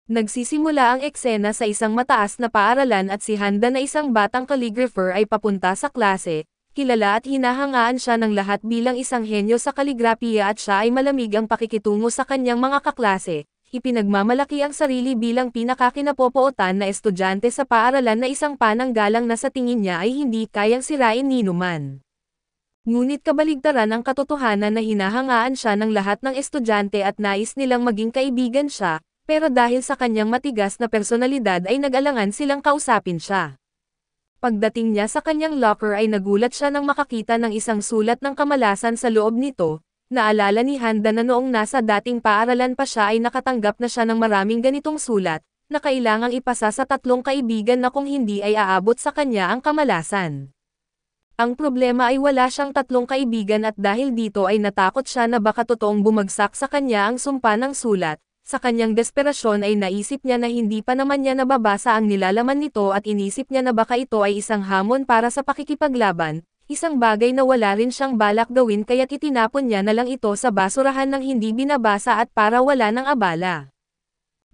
Nagsisimula ang eksena sa isang mataas na paaralan at si Handa na isang batang calligrapher ay papunta sa klase. Kilala at hinahangaan siya ng lahat bilang isang henyo sa kaligrapiya at siya ay malamig ang pakikitungo sa kanyang mga kaklase. Ipinagmamalaki ang sarili bilang pinakakinapopootan na estudyante sa paaralan na isang pananggalang na sa tingin niya ay hindi kayang sirain ni numan. Ngunit kabaligtaran ang katotohanan na hinahangaan siya ng lahat ng estudyante at nais nilang maging kaibigan siya, pero dahil sa kanyang matigas na personalidad ay nag-alangan silang kausapin siya. Pagdating niya sa kanyang locker ay nagulat siya nang makakita ng isang sulat ng kamalasan sa loob nito. Naalala ni Handa na noong nasa dating paaralan pa siya ay nakatanggap na siya ng maraming ganitong sulat, na kailangang ipasa sa 3 kaibigan na kung hindi ay aabot sa kanya ang kamalasan. Ang problema ay wala siyang 3 kaibigan at dahil dito ay natakot siya na baka totoong bumagsak sa kanya ang sumpa ng sulat. Sa kanyang desperasyon ay naisip niya na hindi pa naman niya nababasa ang nilalaman nito at inisip niya na baka ito ay isang hamon para sa pakikipaglaban, isang bagay na wala rin siyang balak gawin kaya't itinapon niya na lang ito sa basurahan ng hindi binabasa at para wala ng abala.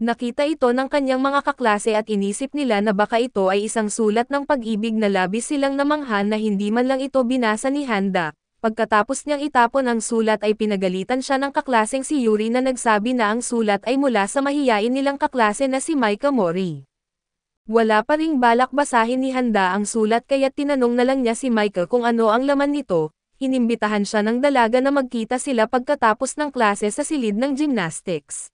Nakita ito ng kanyang mga kaklase at inisip nila na baka ito ay isang sulat ng pag-ibig na labis silang namanghan na hindi man lang ito binasa ni Handa. Pagkatapos niyang itapon ang sulat ay pinagalitan siya ng kaklaseng si Yuri na nagsabi na ang sulat ay mula sa mahiyain nilang kaklase na si Maika Mori. Wala pa ring balak basahin ni Handa ang sulat kaya't tinanong na lang niya si Maika kung ano ang laman nito. Inimbitahan siya ng dalaga na magkita sila pagkatapos ng klase sa silid ng gymnastics.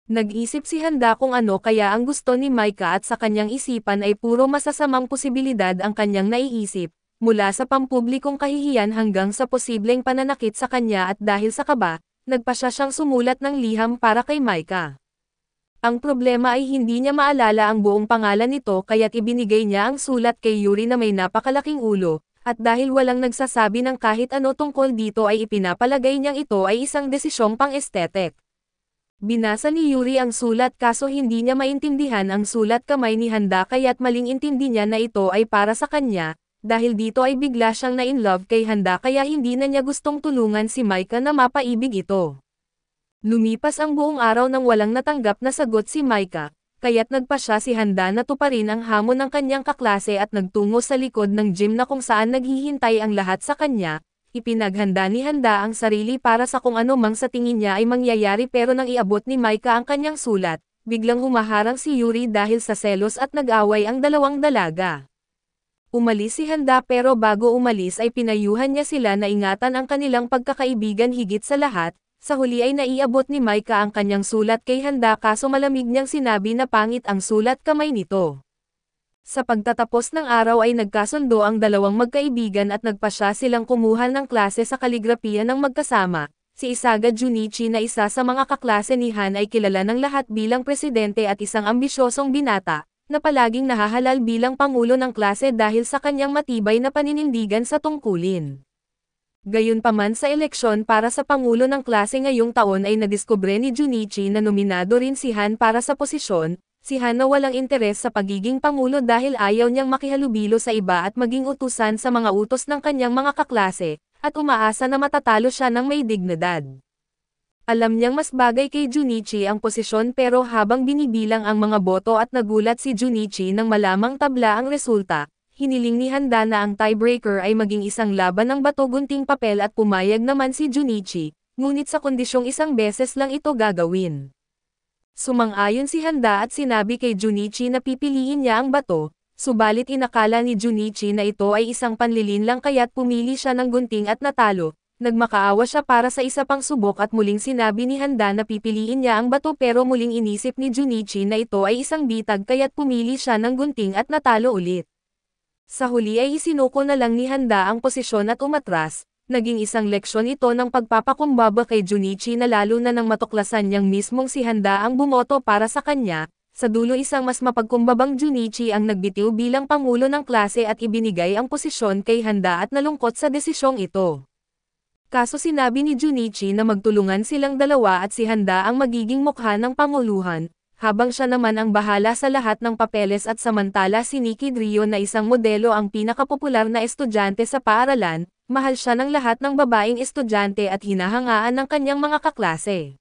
Nag-isip si Handa kung ano kaya ang gusto ni Maika at sa kanyang isipan ay puro masasamang posibilidad ang kanyang naiisip. Mula sa pampublikong kahihiyan hanggang sa posibleng pananakit sa kanya at dahil sa kaba, nagpasya siyang sumulat ng liham para kay Maika. Ang problema ay hindi niya maalala ang buong pangalan nito kaya't ibinigay niya ang sulat kay Yuri na may napakalaking ulo, at dahil walang nagsasabi ng kahit ano tungkol dito ay ipinapalagay niyang ito ay isang desisyong pang-estetik. Binasa ni Yuri ang sulat kaso hindi niya maintindihan ang sulat kamay ni Handa kaya't maling intindi niya na ito ay para sa kanya. Dahil dito ay bigla siyang na-in-love kay Handa kaya hindi na niya gustong tulungan si Maika na mapaibig ito. Lumipas ang buong araw nang walang natanggap na sagot si Maika, kaya't nagpasya si Handa na tuparin ang hamon ng kanyang kaklase at nagtungo sa likod ng gym na kung saan naghihintay ang lahat sa kanya. Ipinaghanda ni Handa ang sarili para sa kung ano mang sa tingin niya ay mangyayari pero nang iabot ni Maika ang kanyang sulat, biglang humaharang si Yuri dahil sa selos at nag-away ang dalawang dalaga. Umalis si Handa pero bago umalis ay pinayuhan niya sila na ingatan ang kanilang pagkakaibigan higit sa lahat. Sa huli ay naiabot ni Maika ang kanyang sulat kay Handa kaso malamig niyang sinabi na pangit ang sulat kamay nito. Sa pagtatapos ng araw ay nagkasundo ang dalawang magkaibigan at nagpasya silang kumuha ng klase sa kaligrapiya ng magkasama. Si Isaga Junichi na isa sa mga kaklase ni Han ay kilala ng lahat bilang presidente at isang ambisyosong binata, na palaging nahahalal bilang pangulo ng klase dahil sa kanyang matibay na paninindigan sa tungkulin. Gayunpaman sa eleksyon para sa pangulo ng klase ngayong taon ay nadiskubre ni Junichi na nominado rin si Han para sa posisyon. Si Han na walang interes sa pagiging pangulo dahil ayaw niyang makihalubilo sa iba at maging utusan sa mga utos ng kanyang mga kaklase, at umaasa na matatalo siya ng may dignidad. Alam niyang mas bagay kay Junichi ang posisyon pero habang binibilang ang mga boto at nagulat si Junichi nang malamang tabla ang resulta, hiniling ni Handa na ang tiebreaker ay maging isang laban ng bato-gunting papel at pumayag naman si Junichi, ngunit sa kondisyong isang beses lang ito gagawin. Sumang-ayon si Handa at sinabi kay Junichi na pipiliin niya ang bato, subalit inakala ni Junichi na ito ay isang panlilinlang kaya't pumili siya ng gunting at natalo. Nagmakaawa siya para sa isa pang subok at muling sinabi ni Handa na pipiliin niya ang bato pero muling inisip ni Junichi na ito ay isang bitag kaya't pumili siya ng gunting at natalo ulit. Sa huli ay isinuko na lang ni Handa ang posisyon at umatras, naging isang leksyon ito ng pagpapakumbaba kay Junichi na lalo na nang matuklasan niyang mismong si Handa ang bumoto para sa kanya. Sa dulo isang mas mapagkumbabang Junichi ang nagbitiw bilang pangulo ng klase at ibinigay ang posisyon kay Handa at nalungkot sa desisyong ito. Kaso sinabi ni Junichi na magtulungan silang dalawa at si Handa ang magiging mukha ng panguluhan, habang siya naman ang bahala sa lahat ng papeles at samantala si Nikki Drio na isang modelo ang pinakapopular na estudyante sa paaralan, mahal siya ng lahat ng babaeng estudyante at hinahangaan ng kanyang mga kaklase.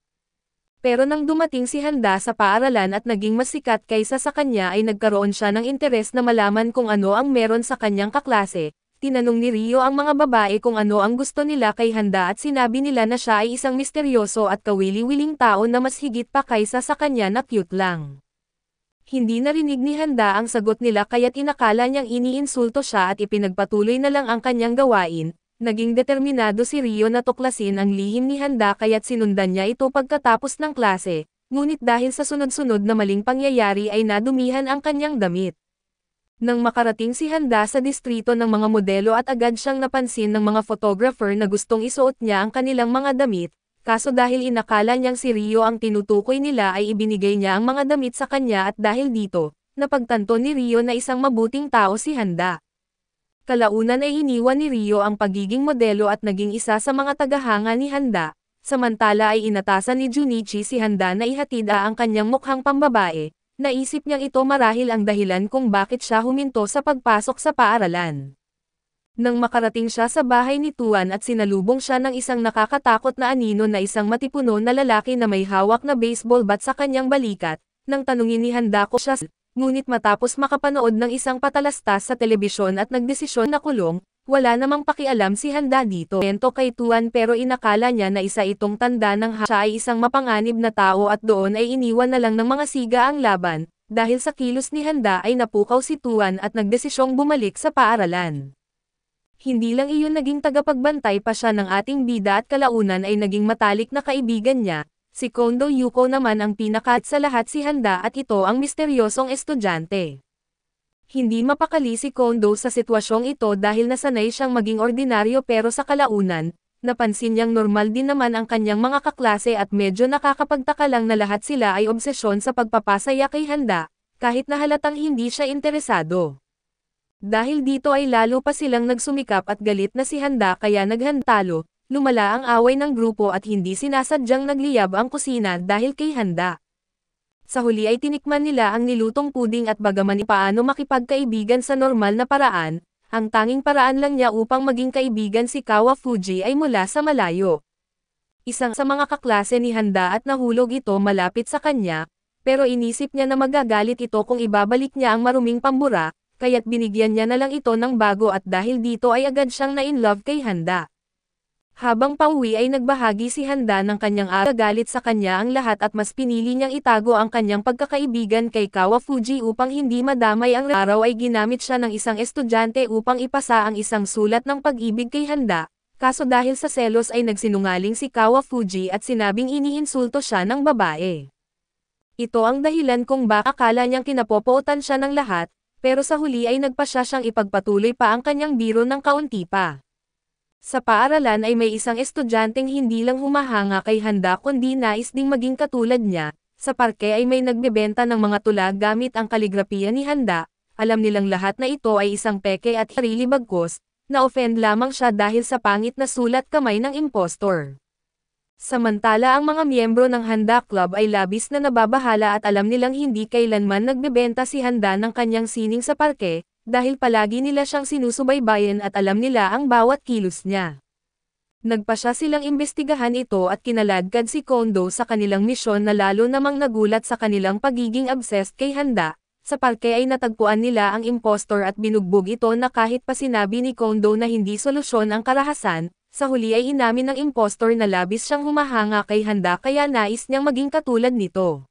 Pero nang dumating si Handa sa paaralan at naging mas sikat kaysa sa kanya ay nagkaroon siya ng interes na malaman kung ano ang meron sa kanyang kaklase. Tinanong ni Rio ang mga babae kung ano ang gusto nila kay Handa at sinabi nila na siya ay isang misteryoso at kawili-wiling tao na mas higit pa kaysa sa kanya na cute lang. Hindi narinig ni Handa ang sagot nila kaya't inakala niyang iniinsulto siya at ipinagpatuloy na lang ang kanyang gawain. Naging determinado si Rio na tuklasin ang lihim ni Handa kaya't sinundan niya ito pagkatapos ng klase, ngunit dahil sa sunod-sunod na maling pangyayari ay nadumihan ang kanyang damit. Nang makarating si Handa sa distrito ng mga modelo at agad siyang napansin ng mga photographer na gustong isuot niya ang kanilang mga damit, kaso dahil inakala niyang si Rio ang tinutukoy nila ay ibinigay niya ang mga damit sa kanya at dahil dito, napagtanto ni Rio na isang mabuting tao si Handa. Kalaunan ay iniwan ni Rio ang pagiging modelo at naging isa sa mga tagahanga ni Handa, samantala ay inatasan ni Junichi si Handa na ihatid ang kanyang mukhang pambabae. Naisip niyang ito marahil ang dahilan kung bakit siya huminto sa pagpasok sa paaralan. Nang makarating siya sa bahay ni Tuan at sinalubong siya ng isang nakakatakot na anino na isang matipuno na lalaki na may hawak na baseball bat sa kanyang balikat, nang tanungin ni Handa ko siya. Ngunit matapos makapanood ng isang patalastas sa telebisyon at nagdesisyon na kulong, wala namang pakialam si Handa dito. Kwento kay Tuan pero inakala niya na isa itong tanda ng siya ay isang mapanganib na tao at doon ay iniwan na lang ng mga siga ang laban, dahil sa kilos ni Handa ay napukaw si Tuan at nagdesisyong bumalik sa paaralan. Hindi lang iyon naging tagapagbantay pa siya ng ating bida at kalaunan ay naging matalik na kaibigan niya. Si Kondo Yuko naman ang pinakaat sa lahat si Handa at ito ang misteryosong estudyante. Hindi mapakali si Kondo sa sitwasyong ito dahil nasanay siyang maging ordinaryo pero sa kalaunan, napansin niyang normal din naman ang kanyang mga kaklase at medyo nakakapagtaka lang na lahat sila ay obsesyon sa pagpapasaya kay Handa, kahit na halatang hindi siya interesado. Dahil dito ay lalo pa silang nagsumikap at galit na si Handa kaya naghantalo. Lumala ang away ng grupo at hindi sinasadyang nagliyab ang kusina dahil kay Handa. Sa huli ay tinikman nila ang nilutong puding at bagaman paano makipagkaibigan sa normal na paraan, ang tanging paraan lang niya upang maging kaibigan si Kawafuji ay mula sa malayo. Isang sa mga kaklase ni Handa at nahulog ito malapit sa kanya, pero inisip niya na magagalit ito kung ibabalik niya ang maruming pambura, kaya't binigyan niya na lang ito ng bago at dahil dito ay agad siyang na-inlove kay Handa. Habang pauwi ay nagbahagi si Handa ng kanyang galit sa kanya ang lahat at mas pinili niyang itago ang kanyang pagkakaibigan kay Kawafuji upang hindi madamay ang araw ay ginamit siya ng isang estudyante upang ipasa ang isang sulat ng pag-ibig kay Handa, kaso dahil sa selos ay nagsinungaling si Kawafuji at sinabing iniinsulto siya ng babae. Ito ang dahilan kung bakit akala niyang kinapopootan siya ng lahat, pero sa huli ay nagpasya siyang ipagpatuloy pa ang kanyang biro ng kaunti pa. Sa paaralan ay may isang estudyanteng hindi lang humahanga kay Handa kundi nais ding maging katulad niya. Sa parke ay may nagbebenta ng mga tula gamit ang kaligrapiya ni Handa. Alam nilang lahat na ito ay isang peke at sarili bagkos, na-offend lamang siya dahil sa pangit na sulat kamay ng impostor. Samantala ang mga miyembro ng Handa Club ay labis na nababahala at alam nilang hindi kailanman nagbebenta si Handa ng kanyang sining sa parke, dahil palagi nila siyang sinusubaybayan at alam nila ang bawat kilos niya. Nagpasya silang imbestigahan ito at kinaladkad si Kondo sa kanilang misyon na lalo namang nagulat sa kanilang pagiging obsessed kay Handa. Sa parke ay natagpuan nila ang impostor at binugbog ito na kahit pa sinabi ni Kondo na hindi solusyon ang karahasan, sa huli ay inamin ng impostor na labis siyang humahanga kay Handa kaya nais niyang maging katulad nito.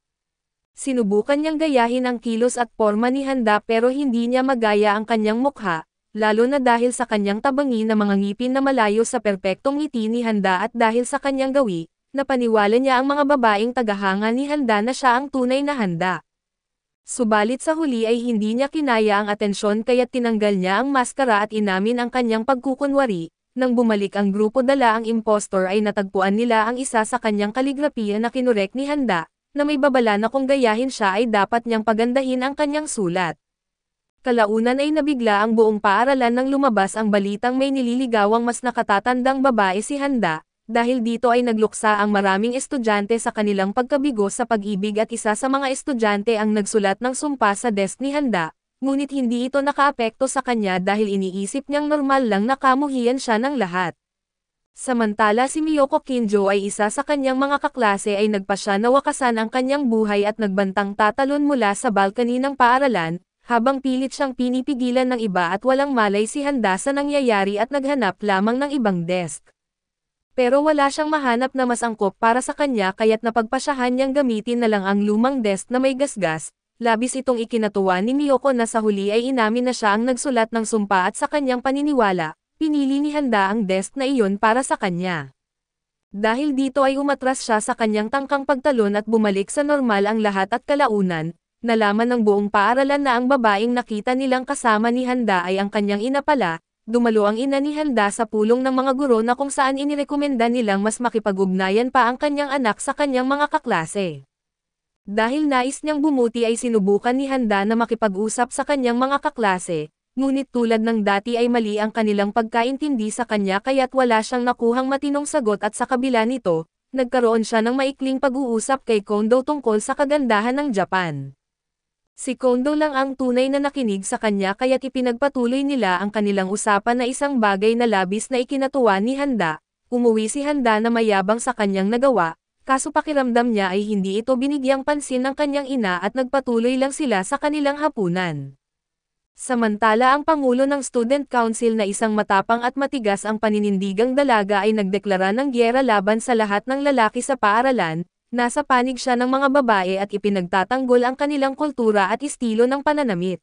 Sinubukan niyang gayahin ang kilos at porma ni Handa pero hindi niya magaya ang kanyang mukha, lalo na dahil sa kanyang tabangi na mga ngipin na malayo sa perpektong ngiti ni Handa at dahil sa kanyang gawi, napaniwala niya ang mga babaeng tagahanga ni Handa na siya ang tunay na Handa. Subalit sa huli ay hindi niya kinaya ang atensyon kaya't tinanggal niya ang maskara at inamin ang kanyang pagkukunwari. Nang bumalik ang grupo dala ang impostor ay natagpuan nila ang isa sa kanyang kaligrapiya na kinurek ni Handa, na may babala na kung gayahin siya ay dapat niyang pagandahin ang kanyang sulat. Kalaunan ay nabigla ang buong paaralan nang lumabas ang balitang may nililigawang mas nakatatandang babae si Handa, dahil dito ay nagluksa ang maraming estudyante sa kanilang pagkabigo sa pag-ibig at isa sa mga estudyante ang nagsulat ng sumpa sa desk ni Handa, ngunit hindi ito nakaapekto sa kanya dahil iniisip niyang normal lang na kamuhian siya ng lahat. Samantala si Miyoko Kinjo ay isa sa kanyang mga kaklase ay nagpasya na wakasan ang kanyang buhay at nagbantang tatalon mula sa balcony ng paaralan, habang pilit siyang pinipigilan ng iba at walang malay si Handa sa nangyayari at naghanap lamang ng ibang desk. Pero wala siyang mahanap na mas angkop para sa kanya kaya't napagpasyahan niyang gamitin na lang ang lumang desk na may gasgas. Labis itong ikinatuwa ni Miyoko na sa huli ay inamin na siya ang nagsulat ng sumpa at sa kanyang paniniwala, pinili ni Handa ang desk na iyon para sa kanya. Dahil dito ay umatras siya sa kanyang tangkang pagtalon at bumalik sa normal ang lahat at kalaunan, nalaman ng buong paaralan na ang babaeng nakita nilang kasama ni Handa ay ang kanyang ina pala. Dumalo ang ina ni Handa sa pulong ng mga guro na kung saan inirekomenda nilang mas makipag-ugnayan pa ang kanyang anak sa kanyang mga kaklase. Dahil nais niyang bumuti ay sinubukan ni Handa na makipag-usap sa kanyang mga kaklase, ngunit tulad ng dati ay mali ang kanilang pagkaintindi sa kanya kaya't wala siyang nakuhang matinong sagot at sa kabila nito, nagkaroon siya ng maikling pag-uusap kay Kondo tungkol sa kagandahan ng Japan. Si Kondo lang ang tunay na nakinig sa kanya kaya't ipinagpatuloy nila ang kanilang usapan na isang bagay na labis na ikinatuwa ni Handa. Umuwi si Handa na mayabang sa kanyang nagawa, kaso pakiramdam niya ay hindi ito binigyang pansin ng kanyang ina at nagpatuloy lang sila sa kanilang hapunan. Samantala ang Pangulo ng Student Council na isang matapang at matigas ang paninindigang dalaga ay nagdeklara ng gyera laban sa lahat ng lalaki sa paaralan. Nasa panig siya ng mga babae at ipinagtatanggol ang kanilang kultura at estilo ng pananamit.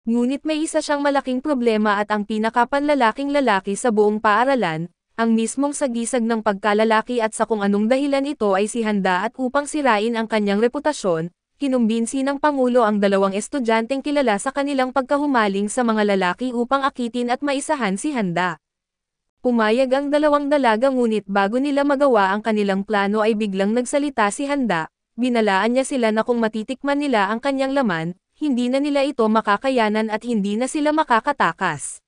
Ngunit may isa siyang malaking problema at ang pinakapanlalaking lalaki sa buong paaralan, ang mismong sagisag ng pagkalalaki at sa kung anong dahilan ito ay si Handa at upang sirain ang kanyang reputasyon, kinumbinsi ng Pangulo ang dalawang estudyanteng kilala sa kanilang pagkahumaling sa mga lalaki upang akitin at maisahan si Handa. Pumayag ang dalawang dalaga ngunit bago nila magawa ang kanilang plano ay biglang nagsalita si Handa, binalaan niya sila na kung matitikman nila ang kanyang laman, hindi na nila ito makakayanan at hindi na sila makakatakas.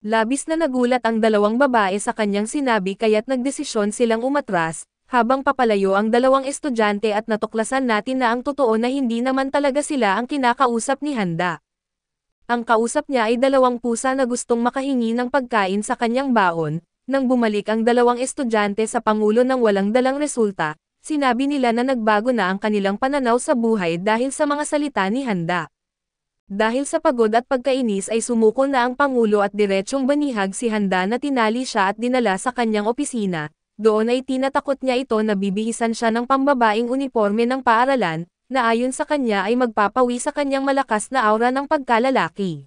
Labis na nagulat ang dalawang babae sa kanyang sinabi kaya't nagdesisyon silang umatras, habang papalayo ang dalawang estudyante at natuklasan natin na ang totoo na hindi naman talaga sila ang kinakausap ni Handa. Ang kausap niya ay dalawang pusa na gustong makahingi ng pagkain sa kanyang baon. Nang bumalik ang dalawang estudyante sa Pangulo ng walang dalang resulta, sinabi nila na nagbago na ang kanilang pananaw sa buhay dahil sa mga salita ni Handa. Dahil sa pagod at pagkainis ay sumuko na ang Pangulo at diretsyong banihag si Handa na tinali siya at dinala sa kanyang opisina. Doon ay tinatakot niya ito na bibihisan siya ng pambabaing uniforme ng paaralan, na ayon sa kanya ay magpapawi sa kanyang malakas na aura ng pagkalalaki.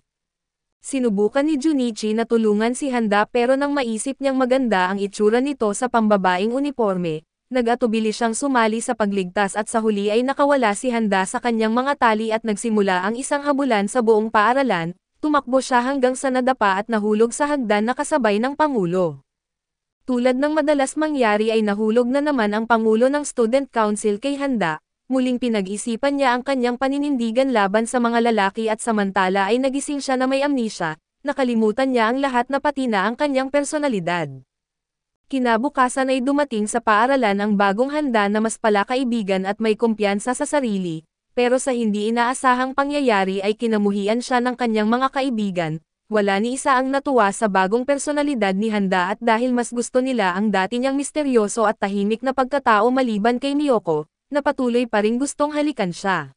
Sinubukan ni Junichi na tulungan si Handa pero nang maisip niyang maganda ang itsura nito sa pambabaing uniforme, nag-atubili siyang sumali sa pagligtas at sa huli ay nakawala si Handa sa kanyang mga tali at nagsimula ang isang habulan sa buong paaralan, tumakbo siya hanggang sa nadapa at nahulog sa hagdan na kasabay ng Pangulo. Tulad ng madalas mangyari ay nahulog na naman ang Pangulo ng Student Council kay Handa, muling pinag-isipan niya ang kanyang paninindigan laban sa mga lalaki at samantala ay nagising siya na may amnesia, nakalimutan niya ang lahat na pati na ang kanyang personalidad. Kinabukasan ay dumating sa paaralan ang bagong Handa na mas palakaibigan at may kumpiyansa sa sarili, pero sa hindi inaasahang pangyayari ay kinamuhian siya ng kanyang mga kaibigan. Wala ni isa ang natuwa sa bagong personalidad ni Handa at dahil mas gusto nila ang dati niyang misteryoso at tahimik na pagkatao maliban kay Miyoko, na patuloy pa ring gustong halikan siya.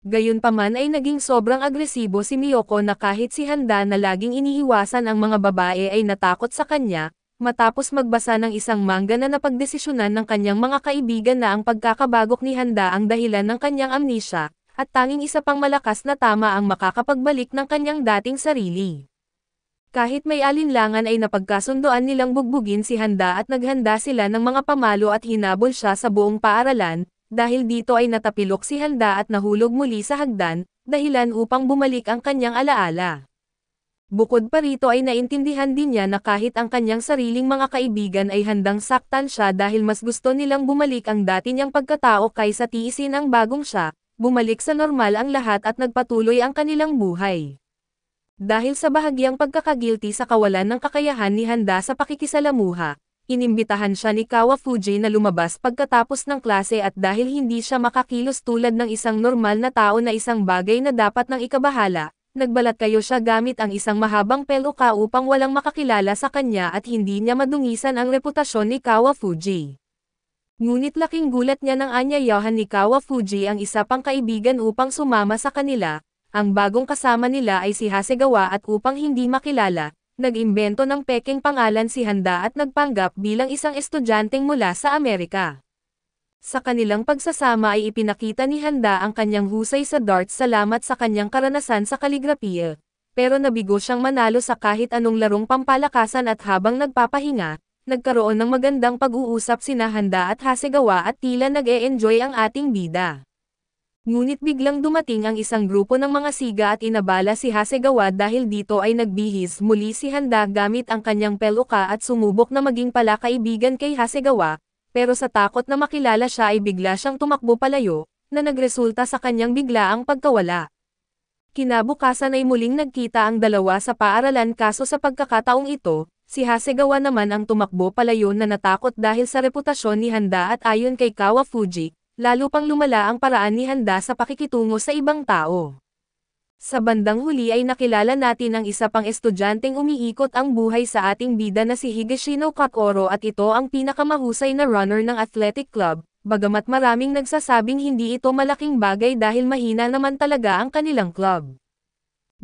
Gayunpaman ay naging sobrang agresibo si Miyoko na kahit si Handa na laging iniiwasan ang mga babae ay natakot sa kanya. Matapos magbasa ng isang manga na napagdesisyonan ng kanyang mga kaibigan na ang pagkakabagok ni Handa ang dahilan ng kanyang amnesia, at tanging isa pang malakas na tama ang makakapagbalik ng kanyang dating sarili. Kahit may alinlangan ay napagkasundoan nilang bugbugin si Handa at naghanda sila ng mga pamalo at hinabol siya sa buong paaralan, dahil dito ay natapilok si Handa at nahulog muli sa hagdan, dahilan upang bumalik ang kanyang alaala. Bukod pa rito ay naintindihan din niya na kahit ang kanyang sariling mga kaibigan ay handang saktan siya dahil mas gusto nilang bumalik ang dati niyang pagkatao kaysa tiisin ang bagong siya, bumalik sa normal ang lahat at nagpatuloy ang kanilang buhay. Dahil sa bahagyang pagkakagilty sa kawalan ng kakayahan ni Handa sa pakikisalamuha, inimbitahan siya ni Kawafuji na lumabas pagkatapos ng klase at dahil hindi siya makakilos tulad ng isang normal na tao na isang bagay na dapat nang ikabahala, nagbalat kayo siya gamit ang isang mahabang peluka upang walang makakilala sa kanya at hindi niya madungisan ang reputasyon ni Kawafuji. Ngunit laking gulat niya nang anyayahan ni Kawafuji ang isa pang kaibigan upang sumama sa kanila. Ang bagong kasama nila ay si Hasegawa at upang hindi makilala, nag-imbento ng pekeng pangalan si Handa at nagpanggap bilang isang estudyanteng mula sa Amerika. Sa kanilang pagsasama ay ipinakita ni Handa ang kanyang husay sa darts salamat sa kanyang karanasan sa kaligrapiya. Pero nabigo siyang manalo sa kahit anong larong pampalakasan at habang nagpapahinga, nagkaroon ng magandang pag-uusap sina Handa at Hasegawa at tila nag-e-enjoy ang ating bida. Ngunit biglang dumating ang isang grupo ng mga siga at inabala si Hasegawa dahil dito ay nagbihis muli si Handa gamit ang kanyang peluka at sumubok na maging palakaibigan kay Hasegawa. Pero sa takot na makilala siya ay bigla siyang tumakbo palayo, na nagresulta sa kanyang biglaang pagkawala. Kinabukasan ay muling nagkita ang dalawa sa paaralan kaso sa pagkakataong ito, si Hasegawa naman ang tumakbo palayo na natakot dahil sa reputasyon ni Handa at ayon kay Kawafuji, lalo pang lumala ang paraan ni Handa sa pakikitungo sa ibang tao. Sa bandang huli ay nakilala natin ang isa pang estudyanteng umiikot ang buhay sa ating bida na si Higashino Kakoro at ito ang pinakamahusay na runner ng athletic club, bagamat maraming nagsasabing hindi ito malaking bagay dahil mahina naman talaga ang kanilang club.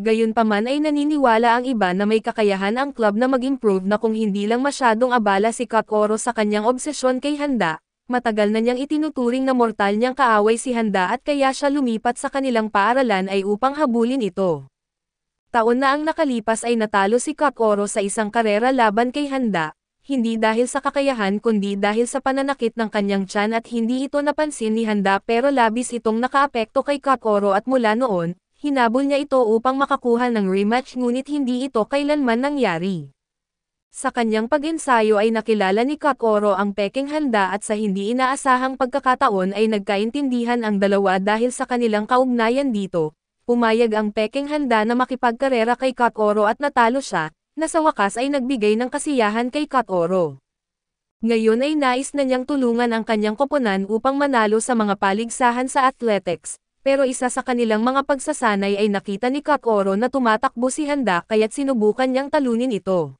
Gayunpaman ay naniniwala ang iba na may kakayahan ang club na mag-improve na kung hindi lang masyadong abala si Kakoro sa kanyang obsesyon kay Handa. Matagal na niyang itinuturing na mortal niyang kaaway si Handa at kaya siya lumipat sa kanilang paaralan ay upang habulin ito. Taon na ang nakalipas ay natalo si Kakoro sa isang karera laban kay Handa, hindi dahil sa kakayahan kundi dahil sa pananakit ng kanyang tiyan at hindi ito napansin ni Handa pero labis itong nakaapekto kay Kakoro at mula noon, hinabol niya ito upang makakuha ng rematch ngunit hindi ito kailanman nangyari. Sa kanyang pag-ensayo ay nakilala ni Kakoro ang pekeng Handa at sa hindi inaasahang pagkakataon ay nagkaintindihan ang dalawa dahil sa kanilang kaugnayan dito. Pumayag ang pekeng Handa na makipagkarera kay Kakoro at natalo siya, na sa wakas ay nagbigay ng kasiyahan kay Kakoro. Ngayon ay nais na niyang tulungan ang kanyang koponan upang manalo sa mga paligsahan sa athletics, pero isa sa kanilang mga pagsasanay ay nakita ni Kakoro na tumatakbo si Handa kaya't sinubukan niyang talunin ito.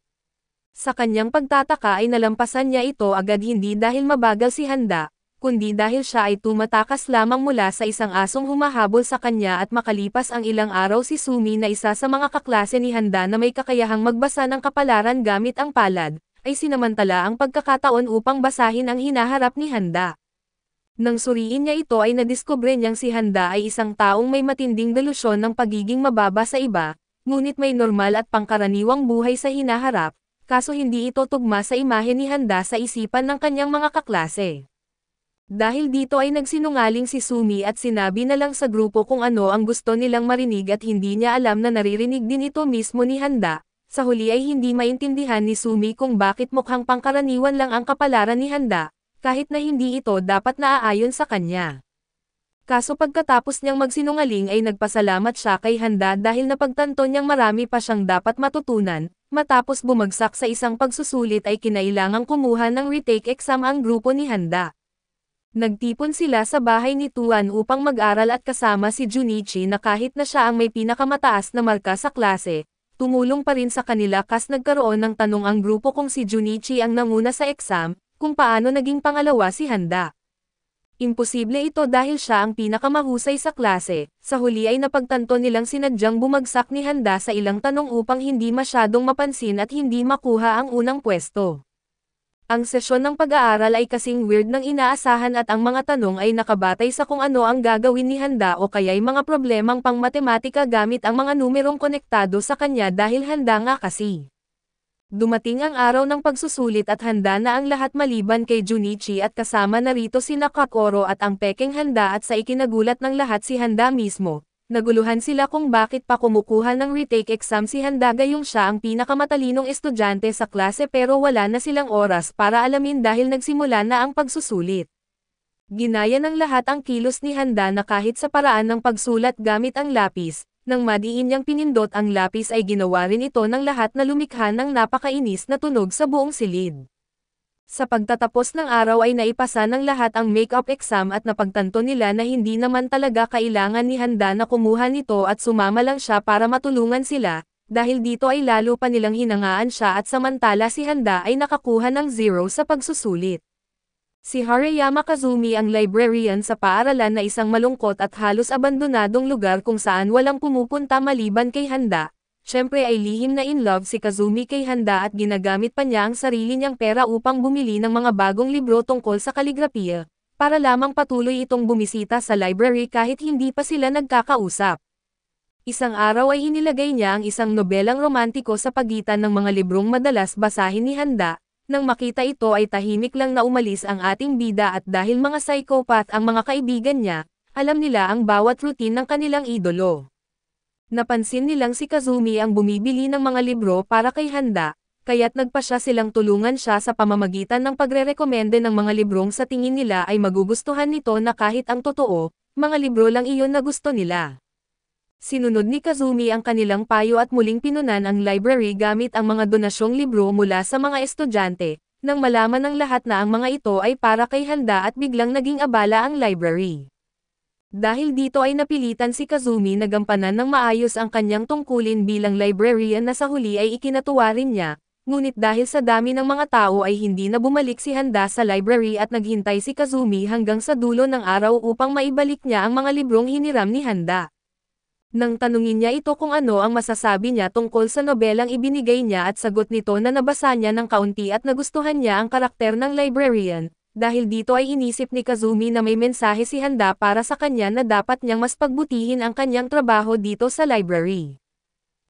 Sa kanyang pagtataka ay nalampasan niya ito agad hindi dahil mabagal si Handa, kundi dahil siya ay tumatakas lamang mula sa isang asong humahabol sa kanya at makalipas ang ilang araw si Sumi na isa sa mga kaklase ni Handa na may kakayahang magbasa ng kapalaran gamit ang palad, ay sinamantala ang pagkakataon upang basahin ang hinaharap ni Handa. Nang suriin niya ito ay nadiskubre niyang si Handa ay isang taong may matinding delusyon ng pagiging mababa sa iba, ngunit may normal at pangkaraniwang buhay sa hinaharap. Kaso hindi ito tugma sa imahe ni Handa sa isipan ng kanyang mga kaklase. Dahil dito ay nagsinungaling si Sumi at sinabi na lang sa grupo kung ano ang gusto nilang marinig at hindi niya alam na naririnig din ito mismo ni Handa. Sa huli ay hindi maintindihan ni Sumi kung bakit mukhang pangkaraniwan lang ang kapalaran ni Handa, kahit na hindi ito dapat naaayon sa kanya. Kaso pagkatapos niyang magsinungaling ay nagpasalamat siya kay Handa dahil napagtanto niyang marami pa siyang dapat matutunan. Matapos bumagsak sa isang pagsusulit ay kinailangang kumuha ng retake exam ang grupo ni Handa. Nagtipon sila sa bahay ni Tuan upang mag-aral at kasama si Junichi na kahit na siya ang may pinakamataas na marka sa klase, tumulong pa rin sa kanila kas nagkaroon ng tanong ang grupo kung si Junichi ang nanguna sa exam, kung paano naging pangalawa si Handa. Imposible ito dahil siya ang pinakamahusay sa klase. Sa huli ay napagtanto nilang sinadyang bumagsak ni Handa sa ilang tanong upang hindi masyadong mapansin at hindi makuha ang unang pwesto. Ang sesyon ng pag-aaral ay kasing weird ng inaasahan at ang mga tanong ay nakabatay sa kung ano ang gagawin ni Handa o kaya'y mga problemang pang-matematika gamit ang mga numerong konektado sa kanya dahil handa nga kasi. Dumating ang araw ng pagsusulit at handa na ang lahat maliban kay Junichi at kasama na rito sina Kakoro at ang pekeng Handa at sa ikinagulat ng lahat si Handa mismo. Naguluhan sila kung bakit pa kumukuha ng retake exam si Handa gayong siya ang pinakamatalinong estudyante sa klase pero wala na silang oras para alamin dahil nagsimula na ang pagsusulit. Ginaya ng lahat ang kilos ni Handa na kahit sa paraan ng pagsulat gamit ang lapis. Nang madiin niyang pinindot ang lapis ay ginawa rin ito ng lahat na lumikha ng napakainis na tunog sa buong silid. Sa pagtatapos ng araw ay naipasa ng lahat ang make-up exam at napagtanto nila na hindi naman talaga kailangan ni Handa na kumuha nito at sumama lang siya para matulungan sila, dahil dito ay lalo pa nilang hinangaan siya at samantala si Handa ay nakakuha ng 0 sa pagsusulit. Si Harayama Kazumi ang librarian sa paaralan na isang malungkot at halos abandonadong lugar kung saan walang pumupunta maliban kay Handa. Siyempre ay lihim na in love si Kazumi kay Handa at ginagamit pa niya ang sarili niyang pera upang bumili ng mga bagong libro tungkol sa kaligrapiya, para lamang patuloy itong bumisita sa library kahit hindi pa sila nagkakausap. Isang araw ay inilagay niya ang isang nobelang romantiko sa pagitan ng mga librong madalas basahin ni Handa. Nang makita ito ay tahimik lang na umalis ang ating bida at dahil mga psychopath ang mga kaibigan niya, alam nila ang bawat routine ng kanilang idolo. Napansin nilang si Kazumi ang bumibili ng mga libro para kay Handa, kaya't nagpasya silang tulungan siya sa pamamagitan ng pagre-rekomende ng mga librong sa tingin nila ay magugustuhan nito na kahit ang totoo, mga libro lang iyon na gusto nila. Sinunod ni Kazumi ang kanilang payo at muling pinunan ang library gamit ang mga donasyong libro mula sa mga estudyante, nang malaman ng lahat na ang mga ito ay para kay Handa at biglang naging abala ang library. Dahil dito ay napilitan si Kazumi na gampanan ng maayos ang kanyang tungkulin bilang librarian na sa huli ay ikinatuwa rin niya, ngunit dahil sa dami ng mga tao ay hindi na bumalik si Handa sa library at naghintay si Kazumi hanggang sa dulo ng araw upang maibalik niya ang mga librong hiniram ni Handa. Nang tanungin niya ito kung ano ang masasabi niya tungkol sa nobelang ibinigay niya at sagot nito na nabasa niya ng kaunti at nagustuhan niya ang karakter ng librarian. Dahil dito ay inisip ni Kazumi na may mensahe si Handa para sa kanya na dapat niyang mas pagbutihin ang kanyang trabaho dito sa library.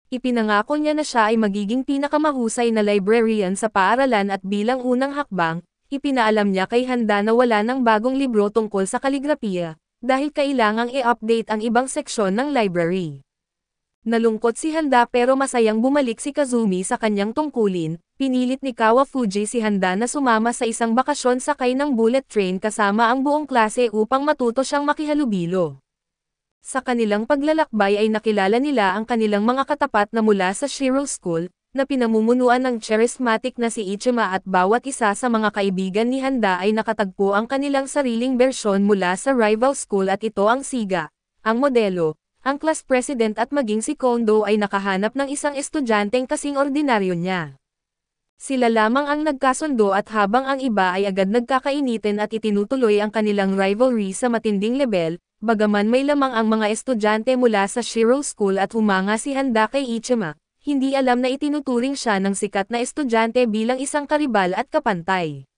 Ipinangako niya na siya ay magiging pinakamahusay na librarian sa paaralan at bilang unang hakbang, ipinaalam niya kay Handa na wala ng bagong libro tungkol sa kaligrapiya, dahil kailangang i-update ang ibang seksyon ng library. Nalungkot si Handa pero masayang bumalik si Kazumi sa kanyang tungkulin. Pinilit ni Kawafuji si Handa na sumama sa isang bakasyon sakay ng bullet train kasama ang buong klase upang matuto siyang makihalubilo. Sa kanilang paglalakbay ay nakilala nila ang kanilang mga katapat na mula sa Shiro School, na pinamumunuan ng charismatic na si Ichima at bawat isa sa mga kaibigan ni Handa ay nakatagpo ang kanilang sariling bersyon mula sa rival school at ito ang Siga, ang modelo, ang class president at maging si Kondo ay nakahanap ng isang estudyanteng kasing ordinaryo niya. Sila lamang ang nagkasundo at habang ang iba ay agad nagkakainitin at itinutuloy ang kanilang rivalry sa matinding level, bagaman may lamang ang mga estudyante mula sa Shiro School at humanga si Handa kay Ichima, hindi alam na itinuturing siya ng sikat na estudyante bilang isang karibal at kapantay.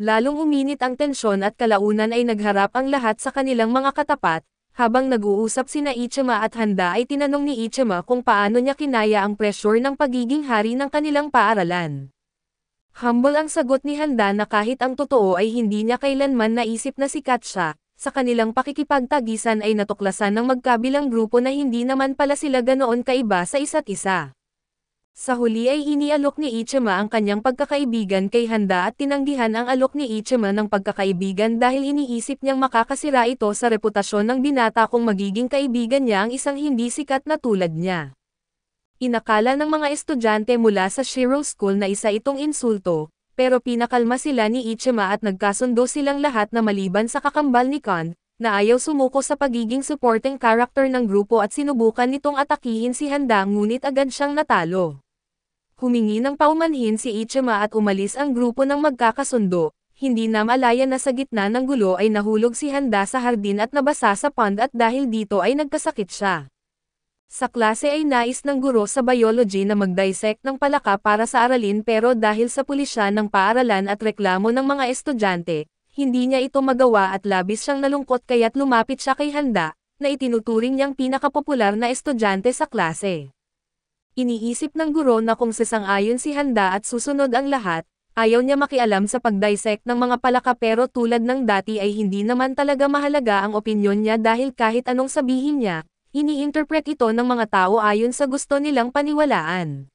Lalong uminit ang tensyon at kalaunan ay nagharap ang lahat sa kanilang mga katapat. Habang nag-uusap sina Ichima at Handa ay tinanong ni Ichima kung paano niya kinaya ang pressure ng pagiging hari ng kanilang paaralan. Humble ang sagot ni Handa na kahit ang totoo ay hindi niya kailanman naisip na sikat siya, sa kanilang pakikipagtagisan ay natuklasan ng magkabilang grupo na hindi naman pala sila ganoon kaiba sa isa't isa. Sa huli ay inialok ni Ichima ang kanyang pagkakaibigan kay Handa at tinanggihan ang alok ni Ichima ng pagkakaibigan dahil iniisip niyang makakasira ito sa reputasyon ng binata kung magiging kaibigan niya ang isang hindi sikat na tulad niya. Inakala ng mga estudyante mula sa Shiro School na isa itong insulto, pero pinakalma sila ni Ichima at nagkasundo silang lahat na maliban sa kakambal ni Kon, na ayaw sumuko sa pagiging supporting character ng grupo at sinubukan nitong atakihin si Handa ngunit agad siyang natalo. Humingi ng paumanhin si Ichima at umalis ang grupo ng magkakasundo, hindi na malaya na sa gitna ng gulo ay nahulog si Handa sa hardin at nabasa sa pond at dahil dito ay nagkasakit siya. Sa klase ay nais ng guro sa biology na mag-dissect ng palaka para sa aralin pero dahil sa pulisya ng paaralan at reklamo ng mga estudyante, hindi niya ito magawa at labis siyang nalungkot kaya't lumapit siya kay Handa, na itinuturing niyang pinakapopular na estudyante sa klase. Iniisip ng guro na kung sasang-ayon si Handa at susunod ang lahat, ayaw niya makialam sa pag-dissect ng mga palaka pero tulad ng dati ay hindi naman talaga mahalaga ang opinyon niya dahil kahit anong sabihin niya, ini-interpret ito ng mga tao ayon sa gusto nilang paniwalaan.